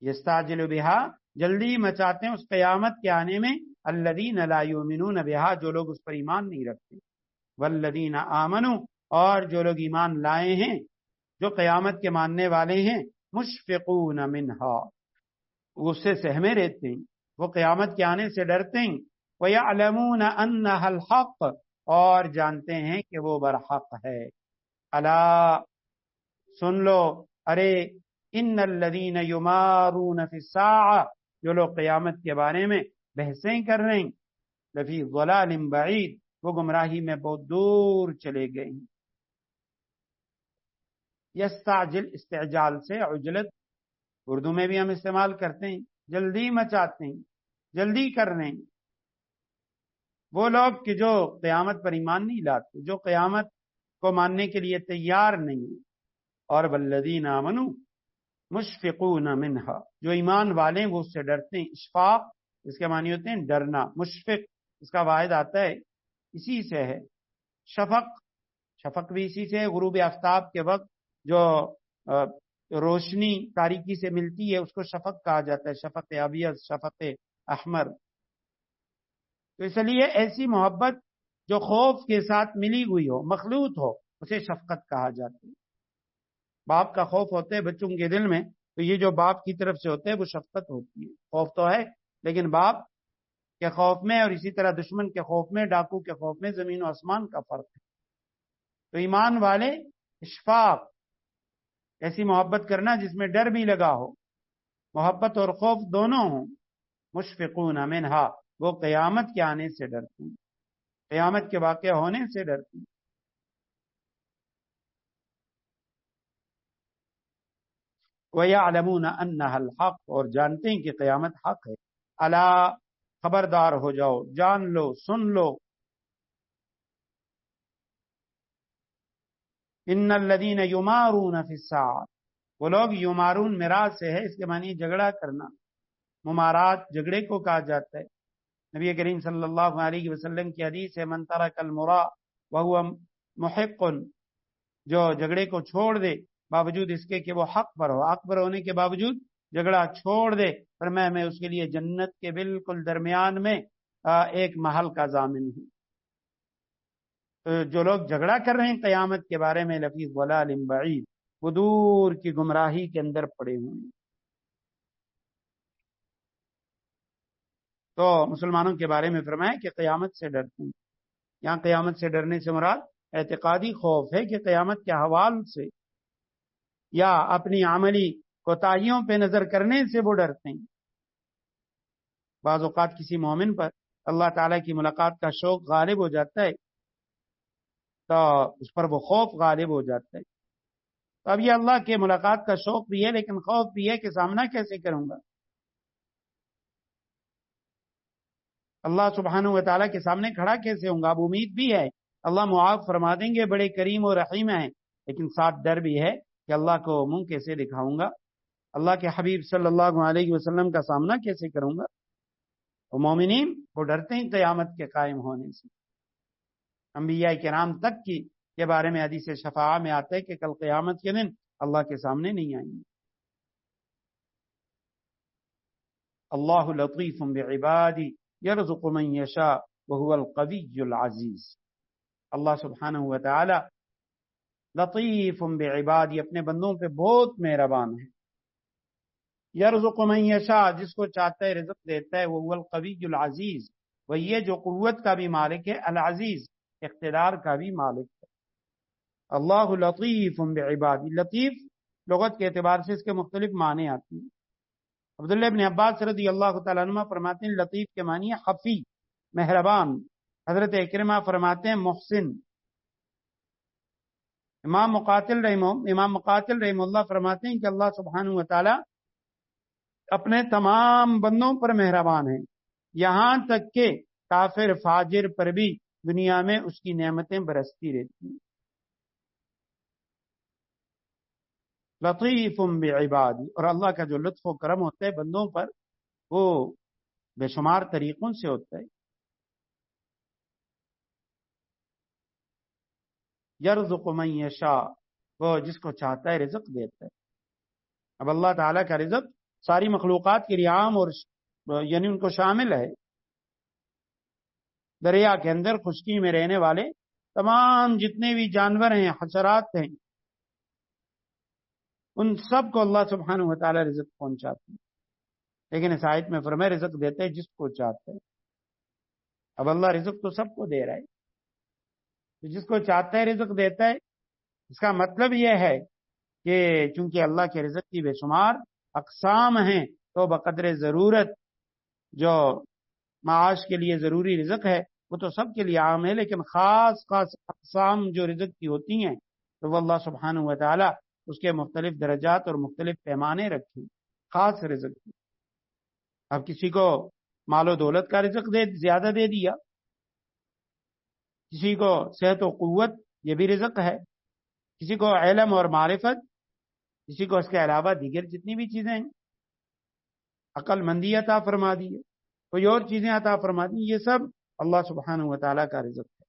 یستعجل بها جلدی مچاتے ہیں اس قیامت کے آنے میں، الذین لا یؤمنون بها جو لوگ اس پر ایمان نہیں رکھتے، والذین آمنوا اور جو لوگ ایمان لائے ہیں، جو قیامت کے ماننے والے ہیں، مشفقون منها اس سے سہمے رہتے ہیں، وہ قیامت کے آنے سے ڈرتے ہیں، وَيَعْلَمُونَ أَنَّهَا الْحَقُّ اور جانتے ہیں کہ وہ برحق ہے، الا سن لو، ارے ان الذین یمارون فی الساعہ جو لوگ قیامت کے بارے میں بحثیں کر رہے ہیں، لفی ضلال بعید وہ گمراہی میں بہت دور چلے گئے ہیں۔ یستعجل استعجال سے عجلت اردو میں بھی ہم استعمال کرتے ہیں، جلدی مچاتے ہیں، جلدی کر رہے ہیں، وہ لوگ کہ جو قیامت پر ایمان نہیں لاتے، جو قیامت کو ماننے کے لیے تیار نہیں، اور والذین آمنوا مشفقون منها جو ایمان والے ہیں وہ اس سے ڈرتے ہیں۔ اشفاق اس کے معنی ہوتے ہیں ڈرنا، مشفق اس کا واحد آتا ہے اسی سے ہے، شفق شفق بھی اسی سے ہے، غروب آفتاب کے وقت جو روشنی تاریکی سے ملتی ہے اس کو شفق کہا جاتا ہے، شفق ابیض، شفق احمر۔ تو اس لیے ایسی محبت جو خوف کے ساتھ ملی ہوئی ہو، مخلوط ہو، اسے شفقت کہا جاتا ہے۔ باپ کا خوف ہوتا ہے بچوں کے دل میں، تو یہ جو باپ کی طرف سے ہوتا ہے وہ شفقت ہوتی ہے۔ خوف تو ہے لیکن باپ کے خوف میں اور اسی طرح دشمن کے خوف میں، ڈاکو کے خوف میں زمین و آسمان کا فرق ہے۔ تو ایمان والے اشفاق ایسی محبت کرنا جس میں ڈر بھی لگا ہو، محبت اور خوف دونوں ہوں، مشفقون منہا وہ قیامت کے آنے سے ڈرتے ہیں، قیامت کے واقع ہونے سے ڈرتے ہیں۔ وَيَعْلَمُونَ أَنَّهَا الْحَقُّ اور جانتے ہیں کہ قیامت حق ہے، الا خبردار ہو جاؤ، جان لو، سن لو، ان الذین یمارون فی الساعۃ وہ لوگ، یمارون مراج سے ہے، اس کے معنی جھگڑا کرنا، ممارات جھگڑے کو کہا جاتا ہے۔ نبی کریم صلی اللہ علیہ وسلم کی حدیث ہے، من ترک المراء وهو محق جو جھگڑے کو چھوڑ دے باوجود اس کے کہ وہ حق پر ہو، حق پر ہونے کے باوجود جھگڑا چھوڑ دے، فرمایا میں اس کے لیے جنت کے بالکل درمیان میں ایک محل کا ضامن ہوں۔ تو جو لوگ جھگڑا کر رہے ہیں قیامت کے بارے میں، لفی ضلال بعید وہ دور کی گمراہی کے اندر پڑے ہوئے ہیں۔ تو مسلمانوں کے بارے میں فرمایا کہ قیامت سے ڈرتے ہیں، یہاں قیامت سے ڈرنے سے مراد اعتقادی خوف ہے کہ قیامت کے حوال سے یا اپنی عملی کوتاہیوں پہ نظر کرنے سے وہ ڈرتے ہیں۔ بعض اوقات کسی مومن پر اللہ تعالیٰ کی ملاقات کا شوق غالب ہو جاتا ہے تو اس پر وہ خوف غالب ہو جاتا ہے۔ تو اب یہ اللہ کے ملاقات کا شوق بھی ہے لیکن خوف بھی ہے کہ سامنا کیسے کروں گا، اللہ سبحانہ و تعالیٰ کے سامنے کھڑا کیسے ہوں گا۔ اب امید بھی ہے اللہ معاف فرما دیں گے، بڑے کریم و رحیم ہیں، لیکن ساتھ ڈر بھی ہے کہ اللہ کو منہ کیسے دکھاؤں گا، اللہ کے حبیب صلی اللہ علیہ وسلم کا سامنا کیسے کروں گا۔ وہ مومنین وہ ڈرتے ہیں قیامت کے قائم ہونے سے۔ انبیاء کرام تک کی کے بارے میں حدیث شفاعہ میں آتا ہے کہ کل قیامت کے دن اللہ کے سامنے نہیں آئیں گے. اللہ لطیف بعبادی یرزق من یشاء وهو القوی العزیز. اللہ سبحانہ و تعالی لطیف بعبادی اپنے بندوں پہ بہت مہربان ہے. یرزق من یشاء جس کو چاہتا ہے رزق دیتا ہے. وهو القوی العزیز وہ یہ جو قوت کا بھی مالک ہے، العزیز اقتدار کا بھی مالک ہے. اللہ لطیف بعبادی. لطیف لغت کے اعتبار سے اس کے مختلف معنی آتی ہیں. عبداللہ ابن عباس رضی اللہ تعالیٰ عنہ فرماتے ہیں لطیف کے معنی ہے خفی، مہربان. حضرت اکرمہ فرماتے ہیں محسن. امام مقاتل رحم اللہ فرماتے ہیں کہ اللہ سبحانہ و تعالی اپنے تمام بندوں پر مہربان ہیں، یہاں تک کہ کافر فاجر پر بھی دنیا میں اس کی نعمتیں برستی رہتی ہیں. لطیف بعبادی. اور اللہ کا جو لطف و کرم ہوتا ہے بندوں پر وہ بے شمار طریقوں سے ہوتا ہے. یرزق من یشاء وہ جس کو چاہتا ہے رزق دیتا ہے. اب اللہ تعالیٰ کا رزق ساری مخلوقات کے لیے عام اور یعنی ان کو شامل ہے. دریا کے اندر خشکی میں رہنے والے تمام جتنے بھی جانور ہیں، حشرات ہیں، ان سب کو اللہ سبحانہ و تعالیٰ رزق پہنچاتے ہیں. لیکن اس آیت میں فرمایا رزق دیتے ہیں جس کو چاہتا ہے. اب اللہ رزق تو سب کو دے رہا ہے، تو جس کو چاہتا ہے رزق دیتا ہے. اس کا مطلب یہ ہے کہ چونکہ اللہ کے رزق کی بے شمار اقسام ہیں تو بقدر ضرورت جو معاش کے لیے ضروری رزق ہے وہ تو سب کے لیے عام ہے، لیکن خاص اقسام جو رزق کی ہوتی ہیں تو وہ اللہ سبحانہ و تعالیٰ اس کے مختلف درجات اور مختلف پیمانے رکھیں خاص رزق کی. اب کسی کو مال و دولت کا رزق زیادہ دے دیا، کسی کو صحت و قوت یہ بھی رزق ہے، کسی کو علم اور معرفت، کسی کو اس کے علاوہ دیگر جتنی بھی چیزیں ہیں، عقل مندی عطا فرما دی ہے، کوئی اور چیزیں عطا فرما دی، یہ سب اللہ سبحانہ و تعالیٰ کا رزق ہے.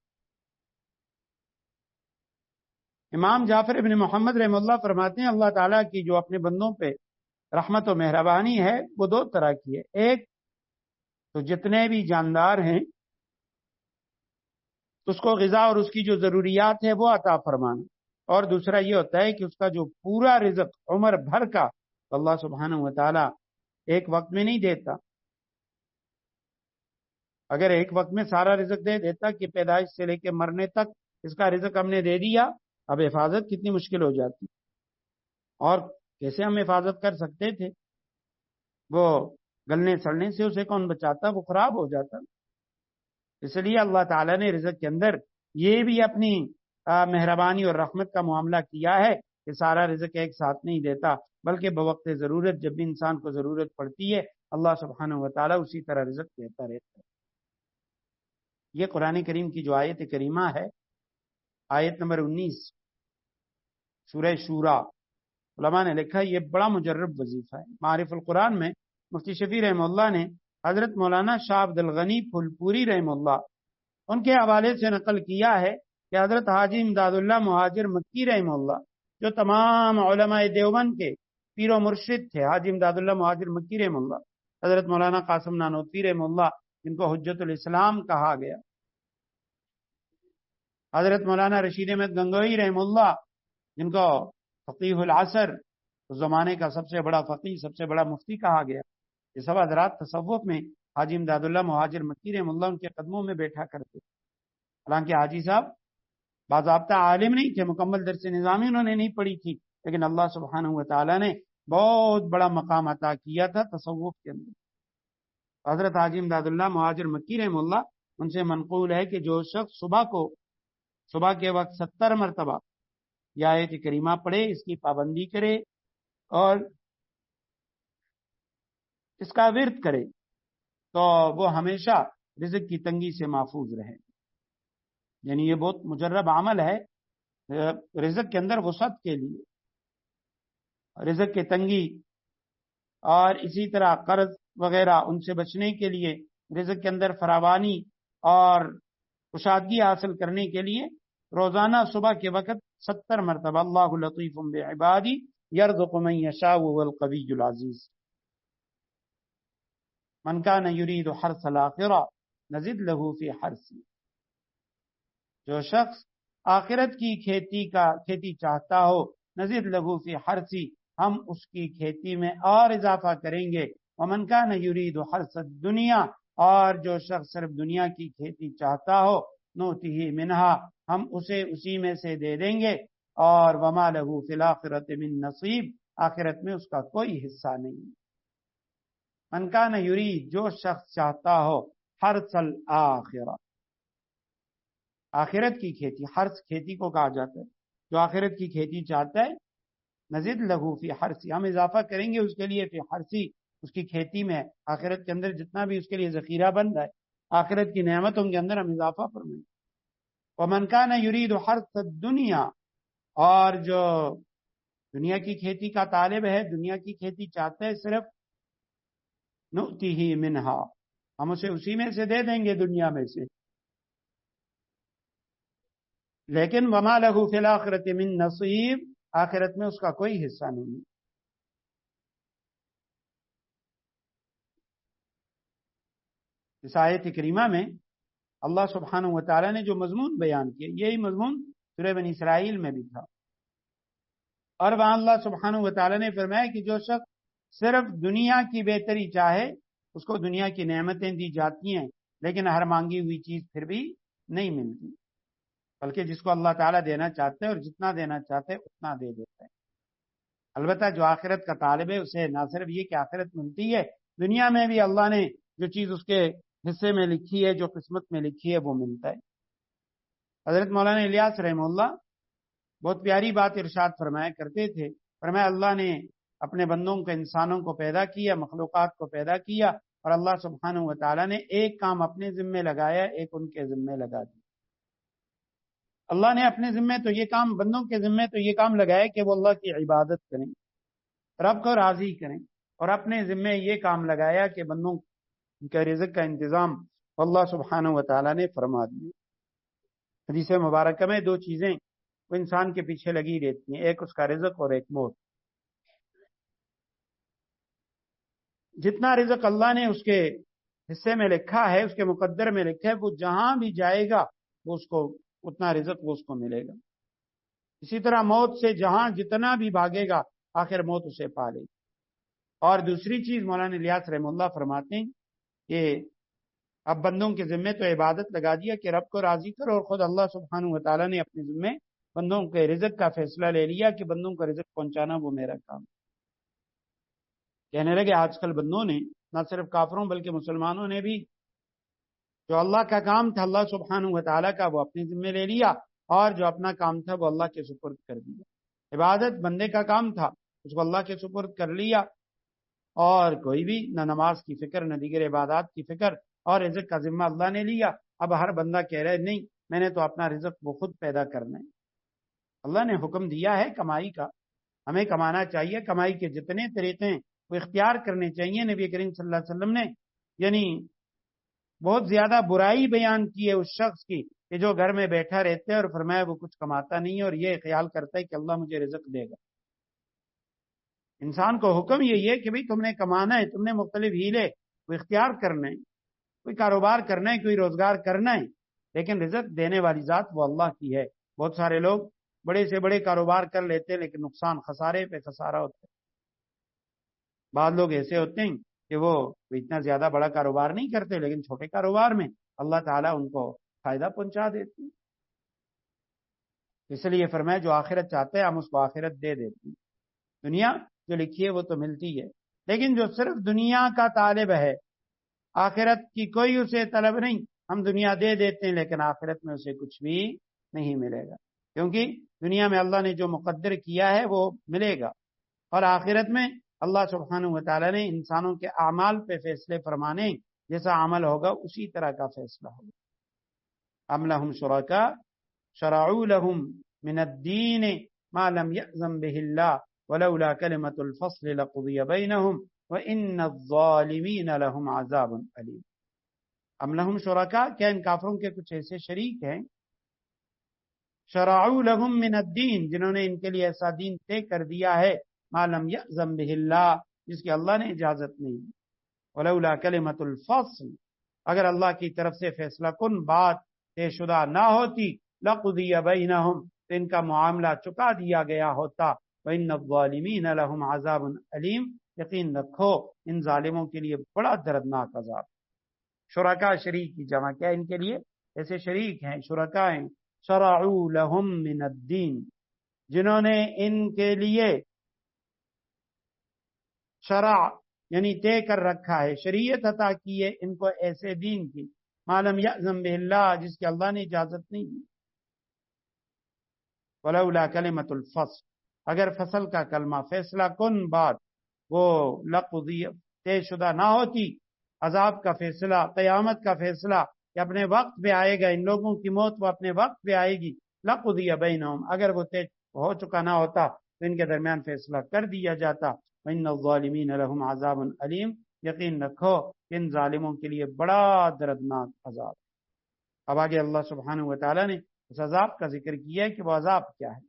امام جعفر ابن محمد رحم اللہ فرماتے ہیں اللہ تعالیٰ کی جو اپنے بندوں پہ رحمت و مہربانی ہے وہ دو طرح کی ہے. ایک تو جتنے بھی جاندار ہیں اس کو غذا اور اس کی جو ضروریات ہے وہ عطا فرمانا، اور دوسرا یہ ہوتا ہے کہ اس کا جو پورا رزق عمر بھر کا اللہ سبحانہ و تعالیٰ ایک وقت میں نہیں دیتا. اگر ایک وقت میں سارا رزق دے دیتا کہ پیدائش سے لے کے مرنے تک اس کا رزق ہم نے دے دیا، اب حفاظت کتنی مشکل ہو جاتی، اور کیسے ہم حفاظت کر سکتے تھے. وہ گلنے سڑنے سے اسے کون بچاتا، وہ خراب ہو جاتا. اس لیے اللہ تعالیٰ نے رزق کے اندر یہ بھی اپنی مہربانی اور رحمت کا معاملہ کیا ہے کہ سارا رزق ایک ساتھ نہیں دیتا، بلکہ بوقت ضرورت جب بھی انسان کو ضرورت پڑتی ہے اللہ سبحانہ و تعالیٰ اسی طرح رزق دیتا رہتا ہے. یہ قرآن کریم کی جو آیت کریمہ ہے، آیت نمبر 19 سورہ شورا، علماء نے لکھا یہ بڑا مجرب وظیفہ ہے. معارف القرآن میں مفتی شفیع رحم اللہ نے حضرت مولانا شاہ عبد الغنی پھولپوری رحم اللہ ان کے حوالے سے نقل کیا ہے کہ حضرت حاجی امداد اللہ مہاجر مکی رحم اللہ جو تمام علماء دیوبند کے پیر و مرشد تھے، حاجی امداد اللہ مہاجر مکی رحم اللہ، حضرت مولانا قاسم نانوتوی رحم اللہ جن کو حجت الاسلام کہا گیا، حضرت مولانا رشید احمد گنگوئی رحم اللہ جن کو فقیہ العصر اس زمانے کا سب سے بڑا فقیہ، سب سے بڑا مفتی کہا گیا. یہ سب حضرات تصوف میں حاجی امداد اللہ مہاجر مکی رحم اللہ ان کے قدموں میں بیٹھا کرتے. حالانکہ حاجی صاحب باضابطہ عالم نہیں تھے، مکمل درس نظامی انہوں نے نہیں پڑھی تھی، لیکن اللہ سبحانہ و تعالیٰ نے بہت بڑا مقام عطا کیا تھا تصوف کے اندر. حضرت حاجی امداد اللہ مہاجر مکی رحم اللہ ان سے منقول ہے کہ جو شخص صبح کے وقت 70 مرتبہ یہ آیت کریمہ پڑھے، اس کی پابندی کرے اور اس کا ورد کرے تو وہ ہمیشہ رزق کی تنگی سے محفوظ رہے. یعنی یہ بہت مجرب عمل ہے رزق کے اندر وسعت کے لیے، رزق کی تنگی اور اسی طرح قرض وغیرہ ان سے بچنے کے لیے، رزق کے اندر فراوانی اور کشادگی حاصل کرنے کے لیے روزانہ صبح کے وقت 70 مرتبہ اللہ لطیف بعبادی یرزق من یشاء وهو القوی العزیز، من کان یرید حرث الآخرہ نزد له فی حرثی، جو شخص آخرت کی کھیتی چاہتا ہو، نزد له فی حرثی، ہم اس کی کھیتی میں اور اضافہ کریں گے، ومن کان یرید حرث الدنیا، اور جو شخص صرف دنیا کی کھیتی چاہتا ہو، نؤتہ منہا، ہم اسے اسی میں سے دے دیں گے، اور وما لہ فی الآخرۃ من نصیب، آخرت میں اس کا کوئی حصہ نہیں۔ من کان یرید، جو شخص چاہتا ہو، حرث الآخرہ، آخرت کی کھیتی، حرث کھیتی کو کہا جاتا ہے، جو آخرت کی کھیتی چاہتا ہے، نزد لہو فی حرثی، ہم اضافہ کریں گے اس کے لیے فی حرثی، اس کی کھیتی میں، آخرت کے اندر جتنا بھی اس کے لیے ذخیرہ بن رہا ہے، آخرت کی نعمتوں کے اندر ہم اضافہ فرمائیں گے۔ ومن کان یرید حرث الدنیا، اور جو دنیا کی کھیتی کا طالب ہے، دنیا کی کھیتی چاہتا ہے صرف، نؤتہ منہا، ہم اسے اسی میں سے دے دیں گے، دنیا میں سے، لیکن وما لہ فی الآخرۃ من نصیب، آخرت میں اس کا کوئی حصہ نہیں۔ اس آیت کریمہ میں اللہ سبحانہ و تعالیٰ نے جو مضمون بیان کیا، یہی مضمون سورہ بنی اسرائیل میں بھی تھا، اور وہاں اللہ سبحانہ و تعالیٰ نے فرمایا کہ جو شخص صرف دنیا کی بہتری چاہے، اس کو دنیا کی نعمتیں دی جاتی ہیں، لیکن ہر مانگی ہوئی چیز پھر بھی نہیں ملتی، بلکہ جس کو اللہ تعالیٰ دینا چاہتے ہیں اور جتنا دینا چاہتے ہیں اتنا دے دیتا ہے۔ البتہ جو آخرت کا طالب ہے، اسے نہ صرف یہ کہ آخرت ملتی ہے، دنیا میں بھی اللہ نے جو چیز اس کے حصے میں لکھی ہے، جو قسمت میں لکھی ہے، وہ ملتا ہے۔ حضرت مولانا الیاس رحمہ اللہ بہت پیاری بات ارشاد فرمایا کرتے تھے، فرمایا اللہ نے اپنے بندوں کو، انسانوں کو پیدا کیا، مخلوقات کو پیدا کیا، اور اللہ سبحانہ و تعالیٰ نے ایک کام اپنے ذمے لگایا، ایک ان کے ذمے لگا دیا۔ اللہ نے اپنے ذمے تو یہ کام، بندوں کے ذمے تو یہ کام لگایا کہ وہ اللہ کی عبادت کریں، رب کو راضی کریں، اور اپنے ذمے یہ کام لگایا کہ بندوں کے رزق کا انتظام اللہ سبحانہ و تعالیٰ نے فرما دیا۔ حدیث مبارکہ میں دو چیزیں وہ انسان کے پیچھے لگی رہتی ہیں، ایک اس کا رزق اور ایک موت۔ جتنا رزق اللہ نے اس کے حصے میں لکھا ہے، اس کے مقدر میں لکھا ہے، وہ جہاں بھی جائے گا وہ اس کو اتنا رزق وہ اس کو ملے گا۔ اسی طرح موت سے جہاں جتنا بھی بھاگے گا، آخر موت اسے پا لے گی۔ اور دوسری چیز مولانا الیاس رحمہ اللہ فرماتے ہیں کہ اب بندوں کے ذمے تو عبادت لگا دیا کہ رب کو راضی کرو، اور خود اللہ سبحانہ و تعالیٰ نے اپنے ذمے بندوں کے رزق کا فیصلہ لے لیا کہ بندوں کا رزق پہنچانا وہ میرا کام۔ کہنے لگے آج کل بندوں نے، نہ صرف کافروں بلکہ مسلمانوں نے بھی، جو اللہ کا کام تھا اللہ سبحانہ و تعالیٰ کا، وہ اپنے ذمے لے لیا، اور جو اپنا کام تھا وہ اللہ کے سپرد کر دیا۔ عبادت بندے کا کام تھا، اس کو اللہ کے سپرد کر لیا، اور کوئی بھی نہ نماز کی فکر، نہ دیگر عبادات کی فکر، اور رزق کا ذمہ اللہ نے لیا۔ اب ہر بندہ کہہ رہا ہے نہیں، میں نے تو اپنا رزق وہ خود پیدا کرنا ہے۔ اللہ نے حکم دیا ہے کمائی کا، ہمیں کمانا چاہیے، کمائی کے جتنے طریقے ہیں وہ اختیار کرنے چاہیے۔ نبی کریم صلی اللہ علیہ وسلم نے یعنی بہت زیادہ برائی بیان کی ہے اس شخص کی کہ جو گھر میں بیٹھا رہتا ہے اور فرمایا وہ کچھ کماتا نہیں ہے اور یہ خیال کرتا ہے کہ اللہ مجھے رزق دے گا۔ انسان کو حکم یہی ہے کہ بھئی تم نے کمانا ہے، تم نے مختلف ہیلے وہ اختیار کرنا ہے، کوئی کاروبار کرنا ہے، کوئی روزگار کرنا ہے، لیکن رزق دینے والی ذات وہ اللہ کی ہے۔ بہت سارے لوگ بڑے سے بڑے کاروبار کر لیتے ہیں لیکن نقصان، خسارے پہ خسارہ ہوتا ہے۔ بعض لوگ ایسے ہوتے ہیں کہ وہ اتنا زیادہ بڑا کاروبار نہیں کرتے لیکن چھوٹے کاروبار میں اللہ تعالیٰ ان کو فائدہ پہنچا دیتے ہیں۔ اس لیے فرمایا جو آخرت چاہتے ہیں ہم اس کو آخرت دے دیتے ہیں۔ دنیا جو لکھی ہے وہ تو ملتی ہے، لیکن جو صرف دنیا کا طالب ہے، آخرت کی کوئی اسے طلب نہیں، ہم دنیا دے دیتے ہیں لیکن آخرت میں اسے کچھ بھی نہیں ملے گا، کیونکہ دنیا میں اللہ نے جو مقدر کیا ہے وہ ملے گا، اور آخرت میں اللہ سبحانہ و تعالیٰ نے انسانوں کے اعمال پہ فیصلے فرمانے، جیسا عمل ہوگا اسی طرح کا فیصلہ ہوگا۔ ام لہم شرکاء شرعوا لهم من الدین ما لم یأذن به اللہ ولولا کلمۃ الفصل لقضی بینہم وان الظالمین لهم عذاب علیم۔ ام لہم شرکاء، کیا ان کافروں کے کچھ ایسے شریک ہیں؟ شرعوا لهم من الدین، جنہوں نے ان کے لیے ایسا دین طے کر دیا ہے، ما لم یأذن بہ اللہ، جس کی اللہ نے اجازت نہیں دی۔ ولولا کلمۃ الفصل، اگر اللہ کی طرف سے فیصلہ کن بات طے شدہ نہ ہوتی، لقضی بینہم، تو ان کا معاملہ چکا دیا گیا ہوتا۔ وان الظالمین لهم عذاب علیم، یقین رکھو ان ظالموں کے لیے بڑا دردناک عذاب۔ شرکا، شریک کی جمع کیا ان کے لیے؟ ایسے شریک ہیں، شرکا ہیں۔ شرعوا لهم من الدین، جنہوں نے ان کے لیے شرع یعنی طے کر رکھا ہے، شریعت عطا کی ہے ان کو ایسے دین کی، ما لم یأذن بہ اللہ، جس کی اللہ نے اجازت نہیں دی۔ ولولا کلمۃ الفصل، اگر فصل کا کلمہ فیصلہ کن بات وہ لقضی طے شدہ نہ ہوتی، عذاب کا فیصلہ، قیامت کا فیصلہ کہ اپنے وقت پہ آئے گا، ان لوگوں کی موت وہ اپنے وقت پہ آئے گی، لقضی بینہم، اگر وہ طے ہو چکا نہ ہوتا تو ان کے درمیان فیصلہ کر دیا جاتا۔ وان الظالمین لهم عذاب علیم، یقین رکھو کہ ان ظالموں کے لیے بڑا دردناک عذاب۔ اب آگے اللہ سبحانہ و تعالیٰ نے اس عذاب کا ذکر کیا ہے کہ وہ عذاب کیا ہے۔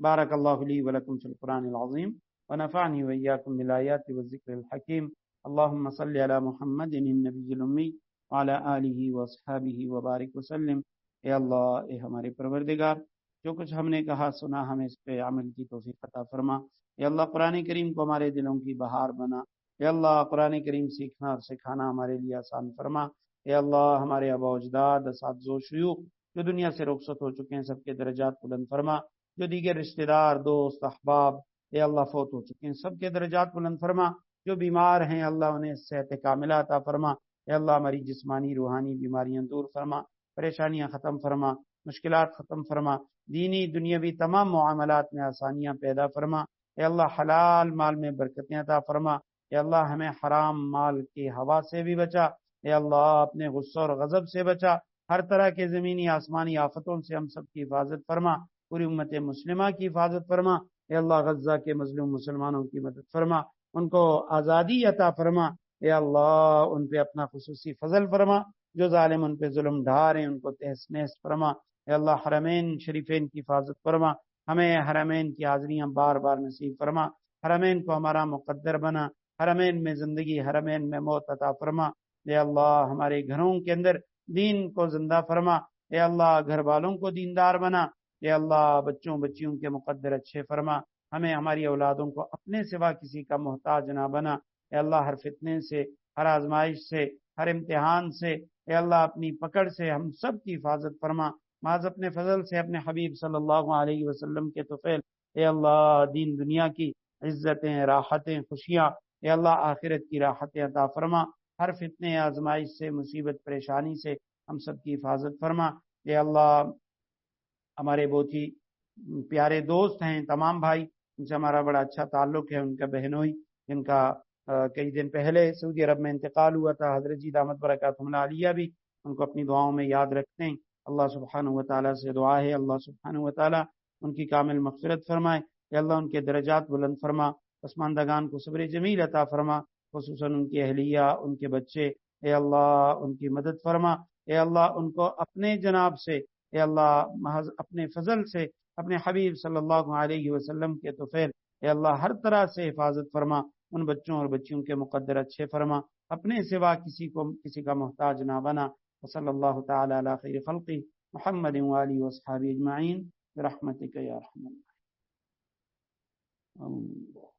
بارک اللہ لی ولکم فی القرآن العظیم ونفعنی وإیاکم بالآیات والذکر الحکیم۔ اللہم صلی علی محمد النبی الامی وعلی آلہ واصحابہ وبارک وسلم۔ اے اللہ، اے ہمارے پروردگار، جو کچھ ہم نے کہا سنا ہمیں اس پہ عمل کی توفیق عطا فرما۔ اے اللہ، قرآن کریم کو ہمارے دلوں کی بہار بنا۔ اے اللہ، قرآن کریم سیکھنا اور سکھانا ہمارے لیے آسان فرما۔ اے اللہ، ہمارے آباء و اجداد، اساتذہ و شیوخ جو دنیا سے رخصت ہو چکے ہیں، سب کے درجات بلند فرما۔ جو دیگر رشتہ دار، دوست، احباب اے اللہ فوت ہو چکے ہیں، سب کے درجات بلند فرما۔ جو بیمار ہیں اللہ انہیں صحت کاملہ عطا فرما۔ اے اللہ، ہماری جسمانی روحانی بیماریاں دور فرما، پریشانیاں ختم فرما، مشکلات ختم فرما، دینی دنیاوی تمام معاملات میں آسانیاں پیدا فرما۔ اے اللہ، حلال مال میں برکتیں عطا فرما۔ اے اللہ، ہمیں حرام مال کی ہوا سے بھی بچا۔ اے اللہ، اپنے غصہ اور غضب سے بچا۔ ہر طرح کے زمینی آسمانی آفتوں سے ہم سب کی حفاظت فرما۔ پوری امت مسلمہ کی حفاظت فرما۔ اے اللہ، غزہ کے مظلوم مسلمانوں کی مدد فرما، ان کو آزادی عطا فرما۔ اے اللہ، ان پہ اپنا خصوصی فضل فرما۔ جو ظالم ان پہ ظلم ڈھا رہے ہیں ان کو تہس نہس فرما۔ اے اللہ، حرمین شریفین کی حفاظت فرما، ہمیں حرمین کی حاضریاں بار بار نصیب فرما۔ حرمین کو ہمارا مقدر بنا، حرمین میں زندگی، حرمین میں موت عطا فرما۔ اے اللہ، ہمارے گھروں کے اندر دین کو زندہ فرما۔ اے اللہ، گھر والوں کو دیندار بنا۔ اے اللہ، بچوں بچیوں کے مقدر اچھے فرما، ہمیں ہماری اولادوں کو اپنے سوا کسی کا محتاج نہ بنا۔ اے اللہ، ہر فتنے سے، ہر آزمائش سے، ہر امتحان سے، اے اللہ اپنی پکڑ سے ہم سب کی حفاظت فرما۔ محض اپنے فضل سے، اپنے حبیب صلی اللہ علیہ وسلم کے طفیل، اے اللہ، دین دنیا کی عزتیں، راحتیں، خوشیاں، اے اللہ آخرت کی راحتیں عطا فرما۔ ہر فتنے، آزمائش سے، مصیبت، پریشانی سے ہم سب کی حفاظت فرما۔ اے اللہ، ہمارے بہت ہی پیارے دوست ہیں تمام بھائی، ان سے ہمارا بڑا اچھا تعلق ہے، ان کا بہنوئی جن کا کئی دن پہلے سعودی عرب میں انتقال ہوا تھا، حضرت جی دامت برکاتہم العالیہ بھی ان کو اپنی دعاؤں میں یاد رکھتے ہیں۔ اللہ سبحانہ و تعالیٰ سے دعا ہے اللہ سبحانہ و تعالیٰ ان کی کامل مغفرت فرمائے۔ اے اللہ، ان کے درجات بلند فرما، پسماندگان کو صبر جمیل عطا فرما، خصوصاً ان کی اہلیہ، ان کے بچے، اے اللہ ان کی مدد فرما۔ اے اللہ، ان کو اپنے جناب سے، اے اللہ محض اپنے فضل سے، اپنے حبیب صلی اللہ علیہ وسلم کے طفیل، اے اللہ ہر طرح سے حفاظت فرما۔ ان بچوں اور بچیوں کے مقدر اچھے فرما، اپنے سوا کسی کا محتاج نہ بنا۔ وصلی اللہ تعالی علی خیر خلقہ محمد وآلہ وصحبہ اجمعین برحمتک یا ارحم الراحمین۔